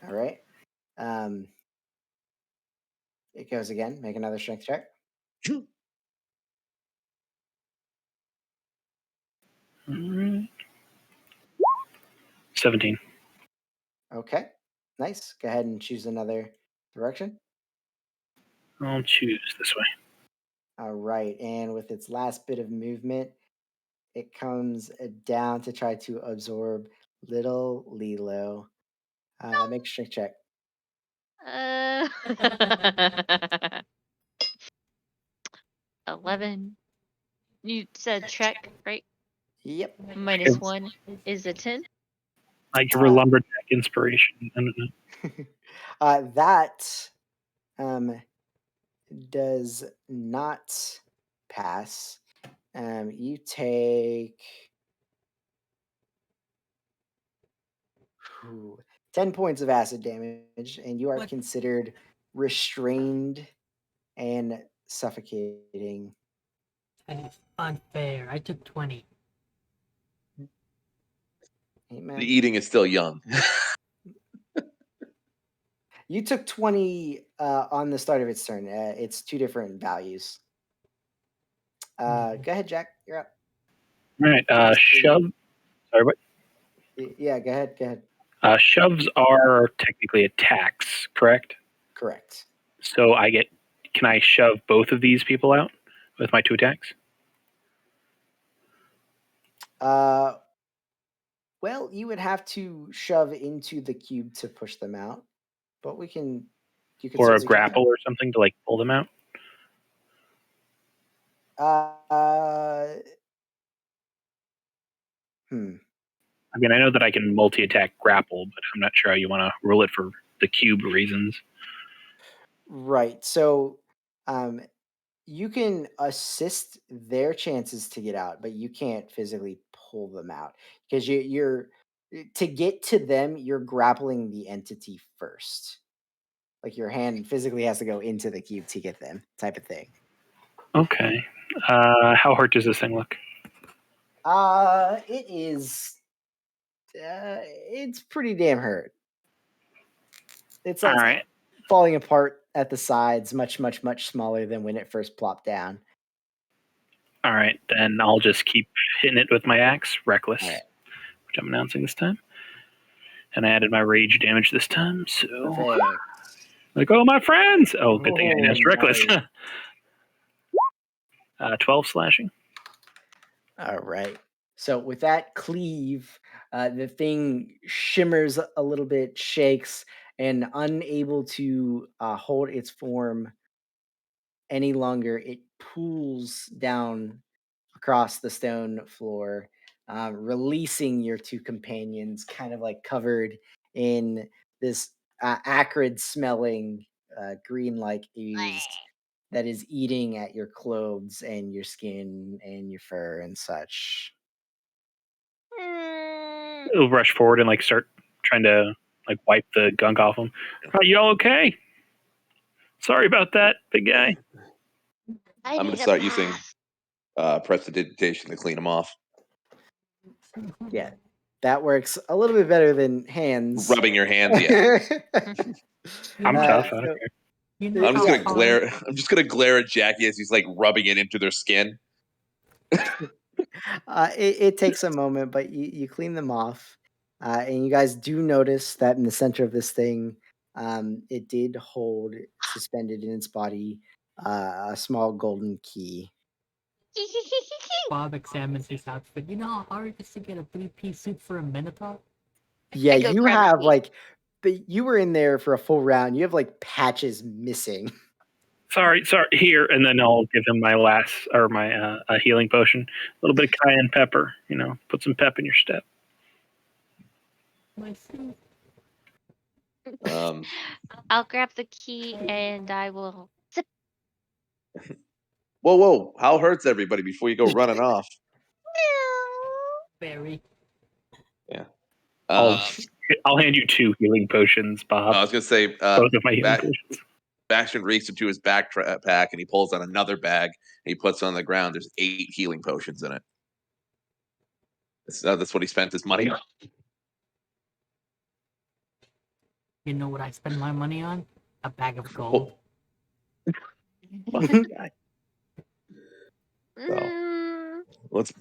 All right. Um, it goes again. Make another strength check. All right. 17. Okay. Nice. Go ahead and choose another direction. I'll choose this way. All right. And with its last bit of movement, it comes down to try to absorb little Lilo. Make a strength check. Uh, 11. You said check, right? Yep. -1 is a 10. I give her lumberjack inspiration. I don't know. That does not pass. You take 10 points of acid damage, and you are What? considered restrained and suffocating. That is unfair. I took 20. Hey, man. The eating is still young. You took 20 on the start of its turn. It's two different values. Go ahead, Jack. You're up. All right. Shove. Sorry, what? Yeah, go ahead. Go ahead. Shoves are technically attacks, correct? Correct. So can I shove both of these people out with my 2 attacks? Well, you would have to shove into the cube to push them out, but you can Or a certainly try. grapple or something to like pull them out? I mean, I know that I can multi-attack grapple, but I'm not sure how you want to rule it for the cube reasons. Right. So, You can assist their chances to get out, but you can't physically pull them out because you're to get to them. You're grappling the entity first. Like your hand physically has to go into the cube to get them, type of thing. Okay. How hurt does this thing look? It is. It's pretty damn hurt. It's All like right. falling apart at the sides, much, much, much smaller than when it first plopped down. All right. Then I'll just keep hitting it with my axe, reckless, All right, which I'm announcing this time. And I added my rage damage this time. So, perfect. like, oh, my friends. Oh, good thing I Oh, announced reckless. nice. 12 slashing. All right. So with that cleave, the thing shimmers a little bit, shakes, and unable to hold its form any longer, it pulls down across the stone floor, releasing your two companions, kind of like covered in this acrid smelling green like ooze that is eating at your clothes and your skin and your fur and such. Mm, It'll rush forward and like start trying to like wipe the gunk off him. You all okay? Sorry about that, big guy. I I'm going need to a start using bath. prestidigitation to clean them off. Yeah, that works a little bit better than hands. Rubbing your hands, yeah. You I'm know, tough. I don't So, care. you know I'm just how yeah, gonna hard. glare. I'm just gonna glare at Jackie as he's like rubbing it into their skin. it takes a moment, but you clean them off, and you guys do notice that in the center of this thing, it did hold suspended in its body a small golden key. Bob examines his outfit. You know how hard it is to get a three-piece suit for a Minotaur? Yeah, I go you grab the have key. like you were in there for a full round. You have like patches missing. Sorry. Here, and then I'll give him my last or my a healing potion. A little bit of cayenne pepper. Put some pep in your step. My suit. Um, I'll grab the key and I will zip. whoa! How hurts everybody before you go running off? Very. Yeah. I'll Um, I'll hand you 2 healing potions, Bob. I was gonna say, Both of my healing back, potions. Bastion reaches into his backpack and he pulls out another bag and he puts it on the ground. There's 8 healing potions in it. That's what he spent his money on. You know what I spend my money on? A bag of gold. Oh, fucking guy. So Mm,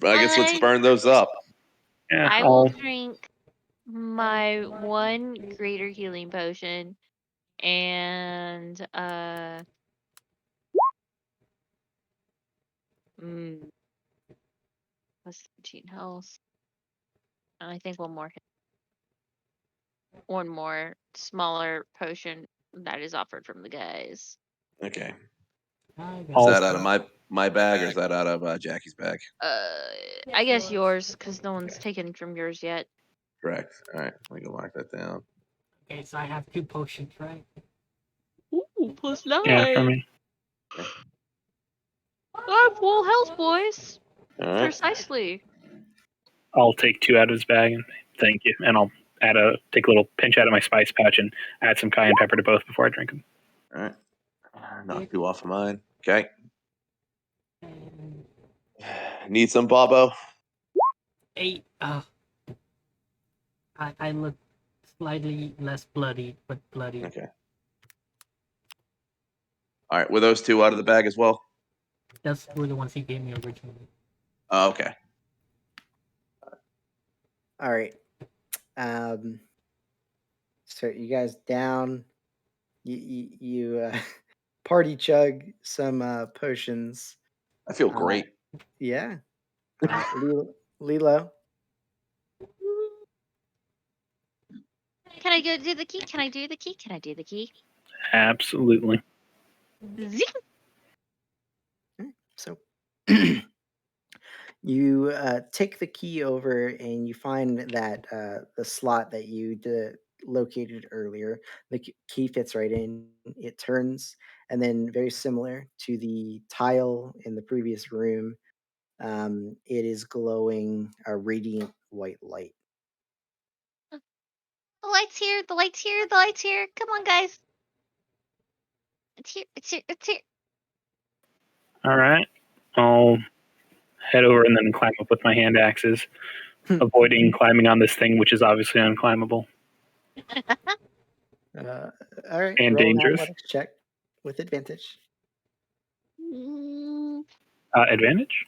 I guess let's I burn those up. Yeah, I will I'll drink my one greater healing potion and mm, plus 13 health. I think one more smaller potion that is offered from the guys. Okay. I Is got I'll that out of my bag or is that out of Jackie's bag? Uh, I guess yours, because no one's taken from yours yet. Correct. All right. Let me go mark that down. Okay, so I have 2 potions, right? Ooh, plus yeah for 9. me. I have full health, boys. All right. Precisely. I'll take 2 out of his bag and thank you, and I'll take a little pinch out of my spice pouch and add some cayenne pepper to both before I drink them. All right. Knock 2 off of mine. Okay. And Need some Bobo? 8. I look slightly less bloody, but bloody. Okay. All right. Were those 2 out of the bag as well? Those were the ones he gave me originally. Oh, okay. All right. Um, so you guys down. You party chug some potions. I feel Uh, great. yeah. Lilo. Can I go do the key? Can I do the key? Can I do the key? Absolutely. Zing. So you take the key over and you find that the slot that you located earlier, the key fits right in. It turns, and then very similar to the tile in the previous room, it is glowing a radiant white light. The light's here. The light's here. The light's here. Come on, guys. It's here. It's here. It's here. All right. I'll head over and then climb up with my hand axes, avoiding climbing on this thing, which is obviously unclimbable Uh, all right, and roll an dangerous. athletics check with advantage. Mm, Advantage?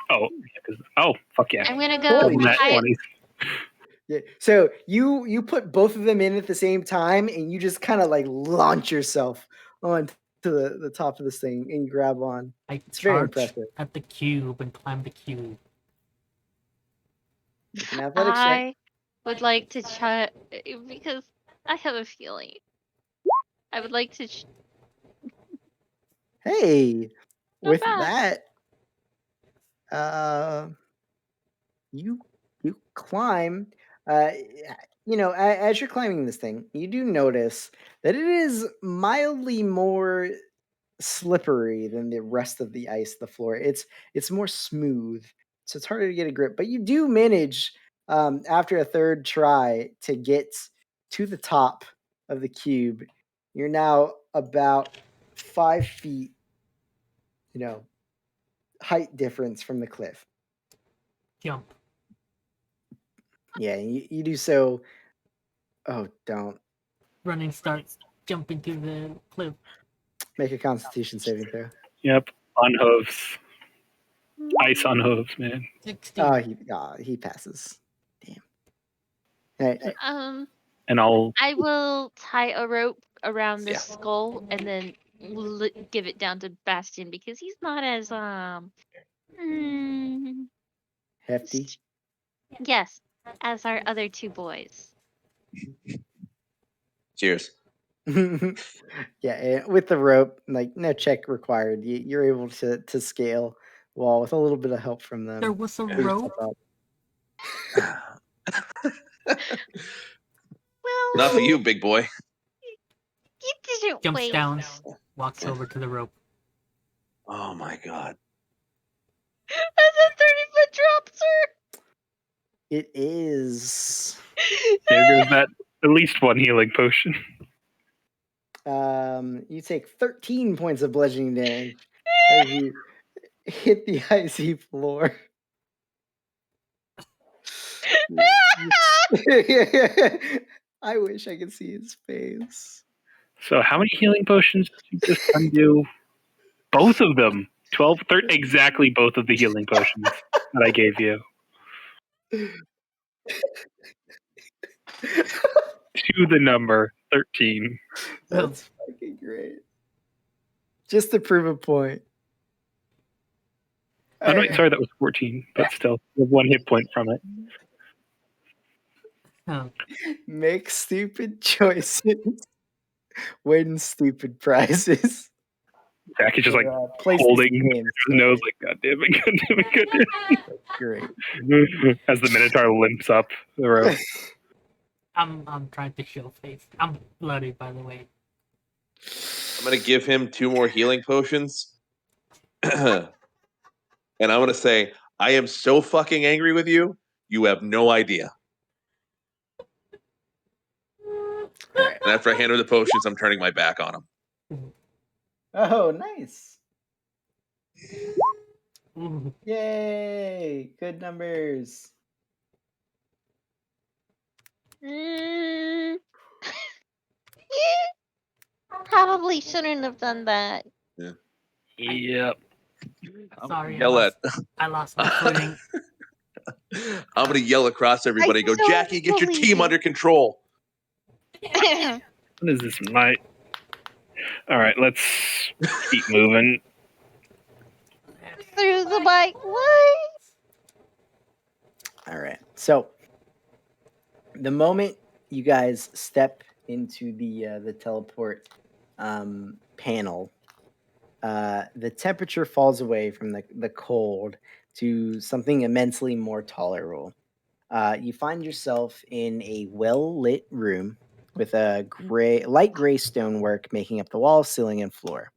Oh, fuck yeah. I'm gonna go Holy Double nat high. 20s. Yeah. So you put both of them in at the same time, and you just kind of like launch yourself onto the top of this thing, and you grab on. I It's very charge impressive. at the cube and climb the cube. Make an athletics check. I would like to try because I have a feeling. I would like to. Hey, Not with bad. that, you climb. Uh, as you're climbing this thing, you do notice that it is mildly more slippery than the rest of the ice, the floor. It's more smooth, so it's harder to get a grip. But you do manage, after a third try, to get to the top of the cube. You're now about 5 feet, height difference from the cliff. Jump. Yeah, you do so. Oh, don't Running starts. Jumping to the cliff. make a Constitution saving throw. Yep. On hooves. Ice on hooves, man. 60. He passes. Damn. All right. And I'll I will tie a rope around the skull and then give it down to Bastion because he's not as mm, Hefty. yes, as our other two boys. Cheers. Yeah, with the rope, like no check required. You're able to scale wall with a little bit of help from them. There was a As you rope. step up. Well, Not for you, big boy. you didn't Jumps wait. down. Walks over to the rope. Oh my god. That's a 30-foot drop, sir. It is. there goes that at least one healing potion. You take 13 points of bludgeoning damage as you hit the icy floor. I wish I could see his face. So how many healing potions did you just undo? Both of them. 12, 13, exactly both of the healing potions that I gave you. To the number 13. That's fucking great. Just to prove a point. Oh, no, wait, sorry, that was 14, but still, you have 1 hit point from it. Oh, Make stupid choices. Win stupid prizes. Jack is just like Place holding these games. his nose, like, God damn it, God damn it, God damn Great. it. As the Minotaur limps up the rope. I'm trying to show face. I'm bloody, by the way. I'm gonna give him 2 more healing potions. And I'm gonna say, I am so fucking angry with you, you have no idea. Right. And after I hand him the potions, I'm turning my back on him. Oh, nice. Ooh. Yay. Good numbers. Probably shouldn't have done that. Yep. Sorry, Yell I lost my footing. I'm gonna yell across everybody. Go, don't Jackie, get your believe team you. under control. What is this night? All right, let's keep moving. Through the bike. What? All right. So the moment you guys step into the teleport panel, the temperature falls away from the cold to something immensely more tolerable. You find yourself in a well lit room with a light gray stonework making up the walls, ceiling, and floor.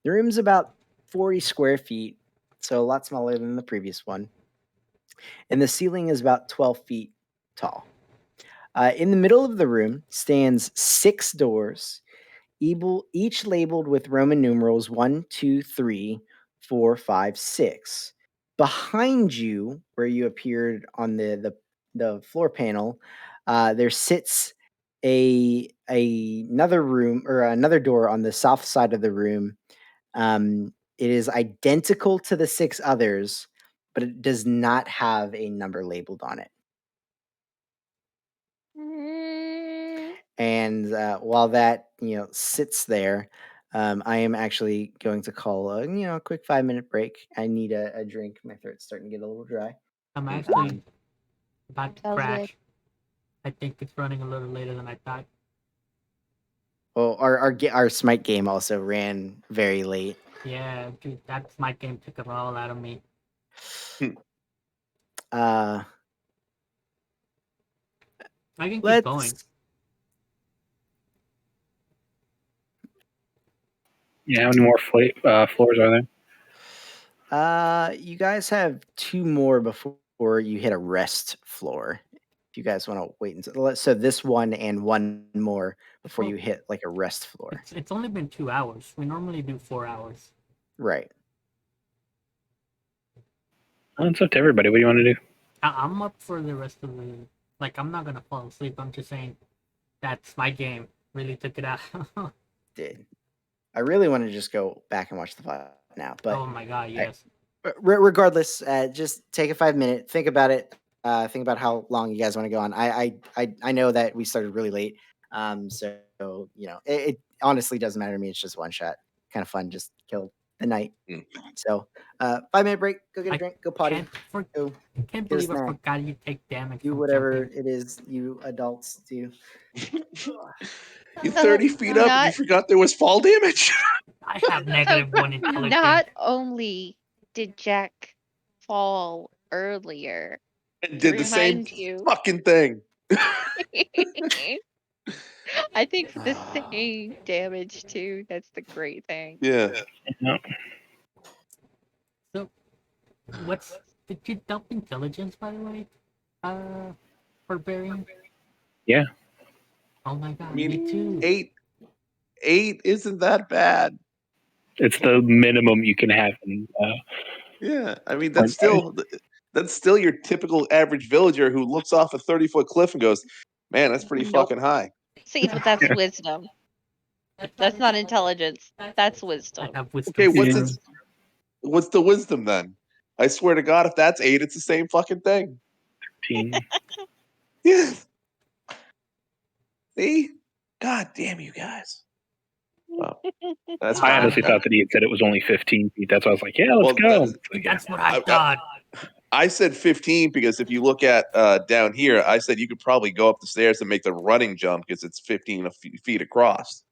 The room's about 40 square feet, so a lot smaller than the previous one, and the ceiling is about 12 feet tall. In the middle of the room stands 6 doors, each labeled with Roman numerals 1, 2, 3, 4, 5, 6. Behind you, where you appeared on the floor panel, there sits another room or another door on the south side of the room. It is identical to the 6 others, but it does not have a number labeled on it. And while that sits there, I am actually going to call a quick 5-minute break. I need a drink. My throat's starting to get a little dry. I'm actually about to Sounds good. crash. I think it's running a little later than I thought. Well, our Smite game also ran very late. Yeah, dude, that Smite game took it all out of me. Uh, I can keep going. let's. Yeah, how many more floors are there? You guys have 2 more before you hit a rest floor. If you guys want to wait until so this one and one more before Well, you hit like a rest floor. It's only been 2 hours. We normally do 4 hours. Right. It's up to everybody. What do you want to do? I'm up for the rest of the. Like, I'm not gonna fall asleep. I'm just saying that's my game. Really took it out. Did. I really want to just go back and watch the file now, but Oh my god, yes. regardless, just take a 5-minute, think about it. Think about how long you guys want to go on. I know that we started really late, so it honestly doesn't matter to me. It's just one shot, kind of fun, just kill the night. So 5-minute break. Go get a drink. Go potty. Can't get a believe I snack. forgot you take damage. Do from whatever jumping. it is you adults do. You 30 feet up and you forgot there was fall damage? I have negative 1 intelligence. Not only did Jack fall earlier, And did the same remind you. fucking thing. I think the same damage too. That's the great thing. Yeah. So, did you dump intelligence, by the way? Barbarian? Yeah. Oh my god, I mean, me too. 8 isn't that bad. It's the minimum you can have. Yeah, I mean that's still your typical average villager who looks off a 30-foot cliff and goes, "Man, that's pretty fucking high." See, but that's wisdom. That's not intelligence. That's wisdom. I have wisdom. Okay, what's the wisdom then? I swear to God, if that's 8, it's the same fucking thing. 13. Yeah. See? God damn you guys. Well, that's I fine. honestly thought that he had said it was only 15 feet. That's why I was like, yeah, let's go. That's what I thought. I said 15 because if you look at down here, I said you could probably go up the stairs and make the running jump because it's 15 feet across.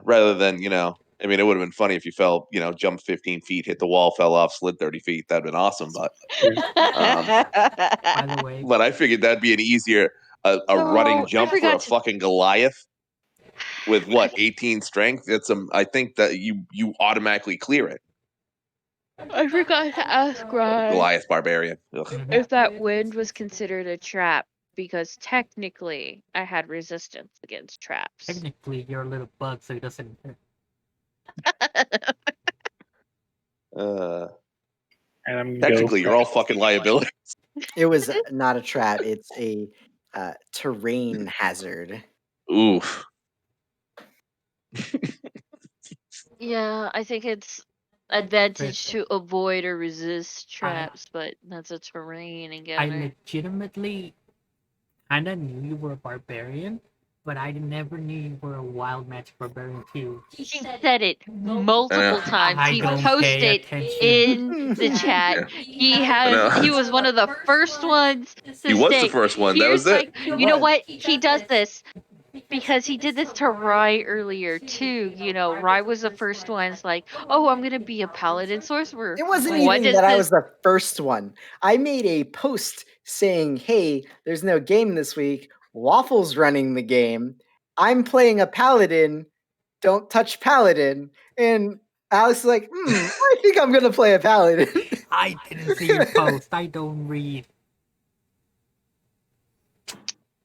Rather than, I mean, it would have been funny if you fell, jumped 15 feet, hit the wall, fell off, slid 30 feet. That'd been awesome. But, by the way, but I figured that'd be an easier, a running jump for a fucking Goliath with what, 18 strength. I think that you automatically clear it. I forgot to ask Ryan Goliath barbarian. Ugh. if that wind was considered a trap, because technically I had resistance against traps. Technically, you're a little bug, so it doesn't hurt. Technically, you're all fucking liabilities. It was not a trap. It's a terrain hazard. Oof. Yeah, I think it's advantage to avoid or resist traps, but that's a terrain encounter. I legitimately kind of knew you were a barbarian, but I never knew you were a wild magic barbarian too. He said it multiple times. He posted in the chat. Yeah. He was one of the first ones to He was say, the first one. That was it. You know what? He does this. Because he did this to Rye earlier too. You know, Rye was the first one's like, "Oh, I'm gonna be a paladin sorcerer." It wasn't What even does that I this? was the first one. I made a post saying, "Hey, there's no game this week. Waffle's running the game. I'm playing a paladin. Don't touch paladin." And Alex is like, I think I'm gonna play a paladin. I didn't see your post. I don't read.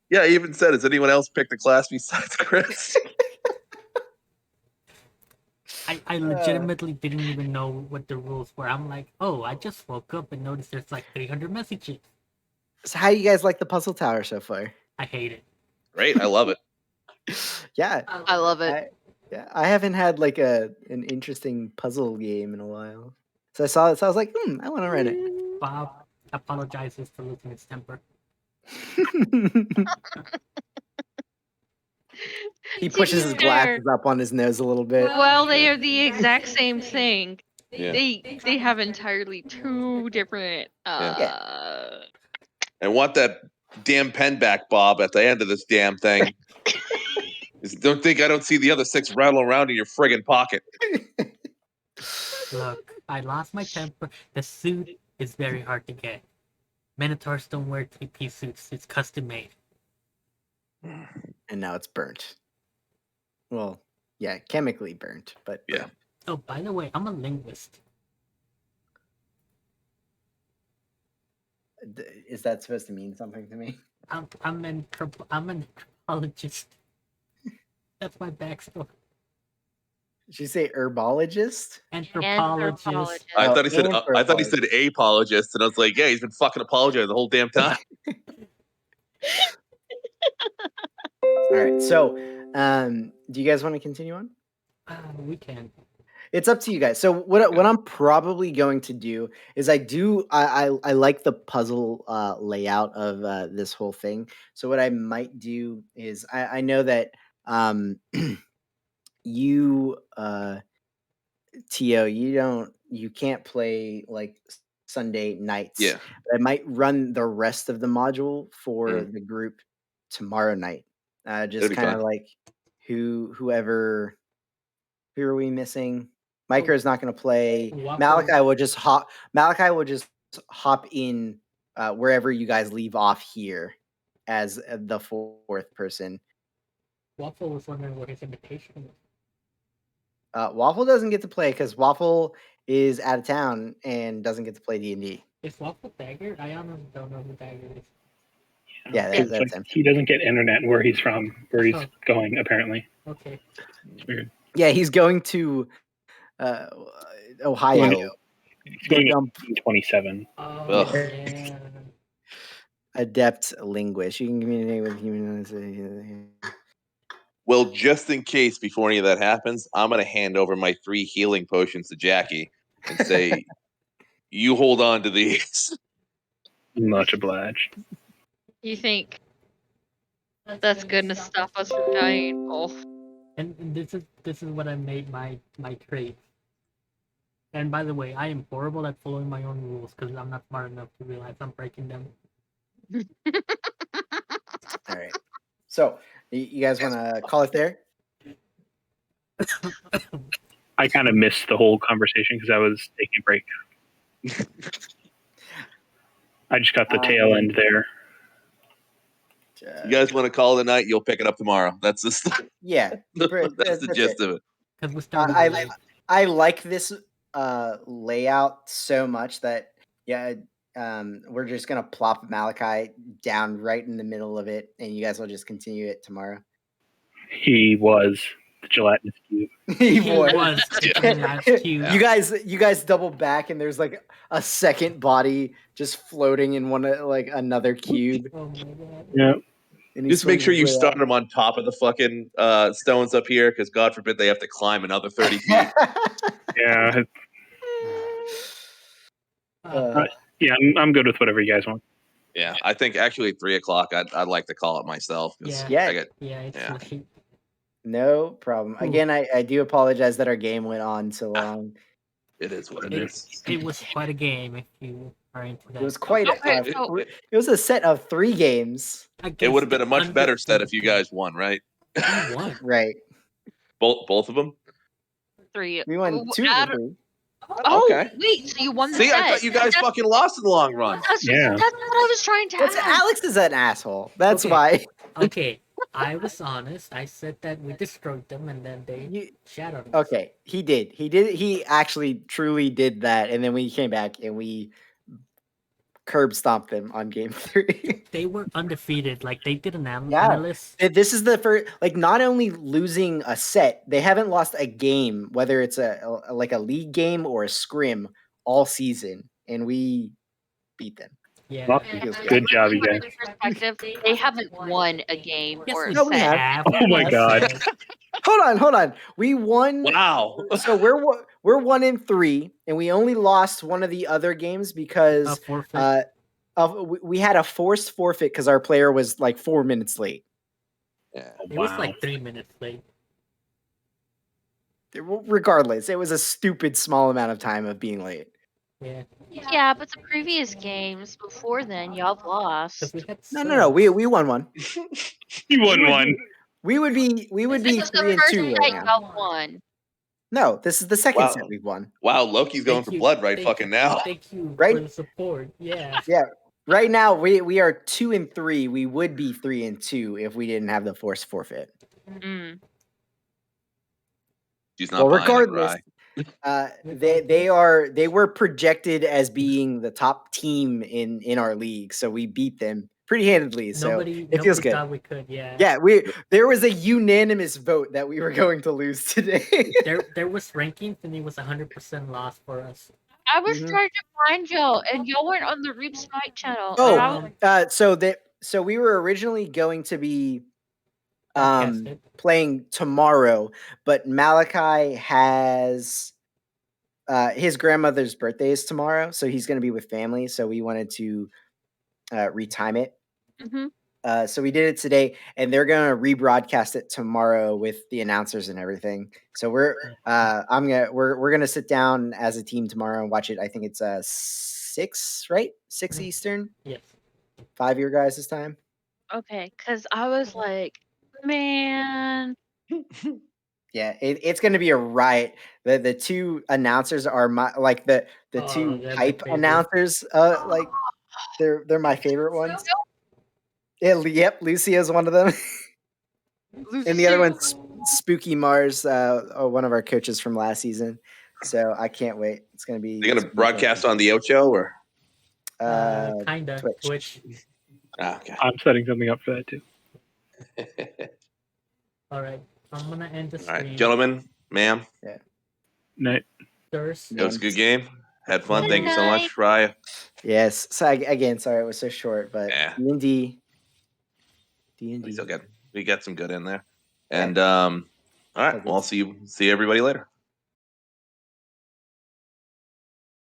Yeah, I even said, has anyone else picked a class besides Chris? I legitimately didn't even know what the rules were. I'm like, oh, I just woke up and noticed there's like 300 messages. So how you guys like the puzzle tower so far? I hate it. Great, I love it. Yeah, I love it. I haven't had like an interesting puzzle game in a while. So I saw it, so I was like, I want to run it. Bob apologizes for losing his temper. He To pushes be his fair, glasses up on his nose a little bit. well, they are the exact same thing. Yeah. They have entirely two different. And want that damn pen back, Bob, at the end of this damn thing. Don't think I don't see the other 6 rattle around in your friggin' pocket. Look, I lost my temper. The suit is very hard to get. Minotaurs don't wear 3-piece suits. It's custom made. And now it's burnt. Well, yeah, chemically burnt, but Yeah. Oh, by the way, I'm a linguist. Is that supposed to mean something to me? I'm an anthropologist. That's my backstory. Did you say herbologist? Anthropologist. I Oh, thought he said. I thought he said apologist, and I was like, "Yeah, he's been fucking apologizing the whole damn time." All right. So, do you guys want to continue on? We can. It's up to you guys. So what I'm probably going to do is I like the puzzle layout of this whole thing. So what I might do is I know that you To you can't play like Sunday nights. Yeah. But I might run the rest of the module for Mm. the group tomorrow night. That'd Just be kind of fine. like who are we missing? Micro's not going to play. Waffle. Malachi will just hop in wherever you guys leave off here as the fourth person. Waffle was wondering what his invitation was. Waffle doesn't get to play because Waffle is out of town and doesn't get to play D&D. Is Waffle Dagger? I honestly don't know who Dagger is. Yeah, It's that's like him. he doesn't get internet where he's from, where he's going. Apparently, Okay. it's weird. Yeah, he's going to Ohio. He's going The to 27. Oh, Ugh. yeah. adept linguist. You can communicate with humans. Well, just in case before any of that happens, I'm gonna hand over my 3 healing potions to Jackie and say, "You hold on to these." Much obliged. You think that's gonna stop us from dying? Oh, And this is what I made my trade. And by the way, I am horrible at following my own rules because I'm not smart enough to realize I'm breaking them. All right. So, you guys want to call it there? I kind of missed the whole conversation because I was taking a break. I just got the tail end there. You guys want to call it a night? You'll pick it up tomorrow. That's the Yeah, that's the gist of it. Because we started late. I like this layout so much that we're just gonna plop Malachi down right in the middle of it, and you guys will just continue it tomorrow. He was the gelatinous cube. He was. You guys double back, and there's like a second body just floating in one like another cube. Oh my god. Yeah. Just make sure you start them on top of the fucking stones up here, because God forbid they have to climb another 30 feet. Yeah. Yeah, I'm good with whatever you guys want. Yeah, I think actually at 3 o'clock, I'd like to call it myself. Yeah. It's late. No problem. Again, I do apologize that our game went on so long. It is what it is. It was quite a game if you are into that. It was quite it was a set of 3 games. It would have been a much better set if you guys won, right? We won. Right. Both of them. 3. We won 2 of the 3. Oh, Okay. wait, so you won the See, I set. thought you guys fucking lost in the long run. That's Yeah. what I was trying to What's ask. Alex is an asshole. That's Okay. why. Okay, I was honest. I said that we destroyed them, and then they You, shattered us. okay, he did. He actually truly did that, and then we came back and we curb stomped them on game 3. They were undefeated. Like they did an Yeah. analyst. This is the first, like, not only losing a set, they haven't lost a game, whether it's like a league game or a scrim, all season, and we beat them. Yeah. Well, Feels good job, you guys. Perspective, they haven't won a game Yes, or a we No, we set. have. Oh my God. Hold on. We won. Wow. So we're 1-3, and we only lost one of the other games because Forfeit. we had a forced forfeit because our player was like 4 minutes late. Yeah. It was like 3 minutes late. Regardless, it was a stupid small amount of time of being late. Yeah. Yeah, but the previous games before then, y'all have lost. We had No. We won one. You won one. We would be This is the 3-2 first right set now. y'all won. No, this is the second Wow. set we've won. Wow, Loki's going for blood right fucking now. Thank you Right? for the support. Yeah. Yeah. Right now we are 2-3. We would be 3-2 if we didn't have the forced forfeit. Mm. She's not buying Regardless, it, they were projected as being the top team in our league, so we beat them pretty handedly. So it feels good. Thought we could, yeah. Yeah, there was a unanimous vote that we were going to lose today. there was rankings and it was 100% loss for us. I was trying to find y'all, and y'all weren't on the Reap Smite channel. So we were originally going to be Broadcasted. playing tomorrow, but Malachi has his grandmother's birthday is tomorrow, so he's going to be with family. So we wanted to retime it. So we did it today, and they're going to rebroadcast it tomorrow with the announcers and everything. So we're gonna sit down as a team tomorrow and watch it. I think it's 6, right? 6 Eastern. Yes. 5 your guys' time. Okay, because I was like, man. Yeah, it's going to be a riot. The two announcers are the two hype announcers. Like they're my favorite ones. Yep, Lucia's one of them. And the other one's Spooky Mars, one of our coaches from last season. So I can't wait. It's going to be. You're going to broadcast on the Ocho or? Kinda. Twitch. Okay. I'm setting something up for that too. All right. I'm going to end the stream. All right, gentlemen, ma'am. Yeah. Night. Sirs. It was a good game. Had fun. Good Thank you so night. much, Raya. Yes. So again, sorry it was so short, but Yeah. D&D. We got some good in there. And all right, well, I'll see everybody later.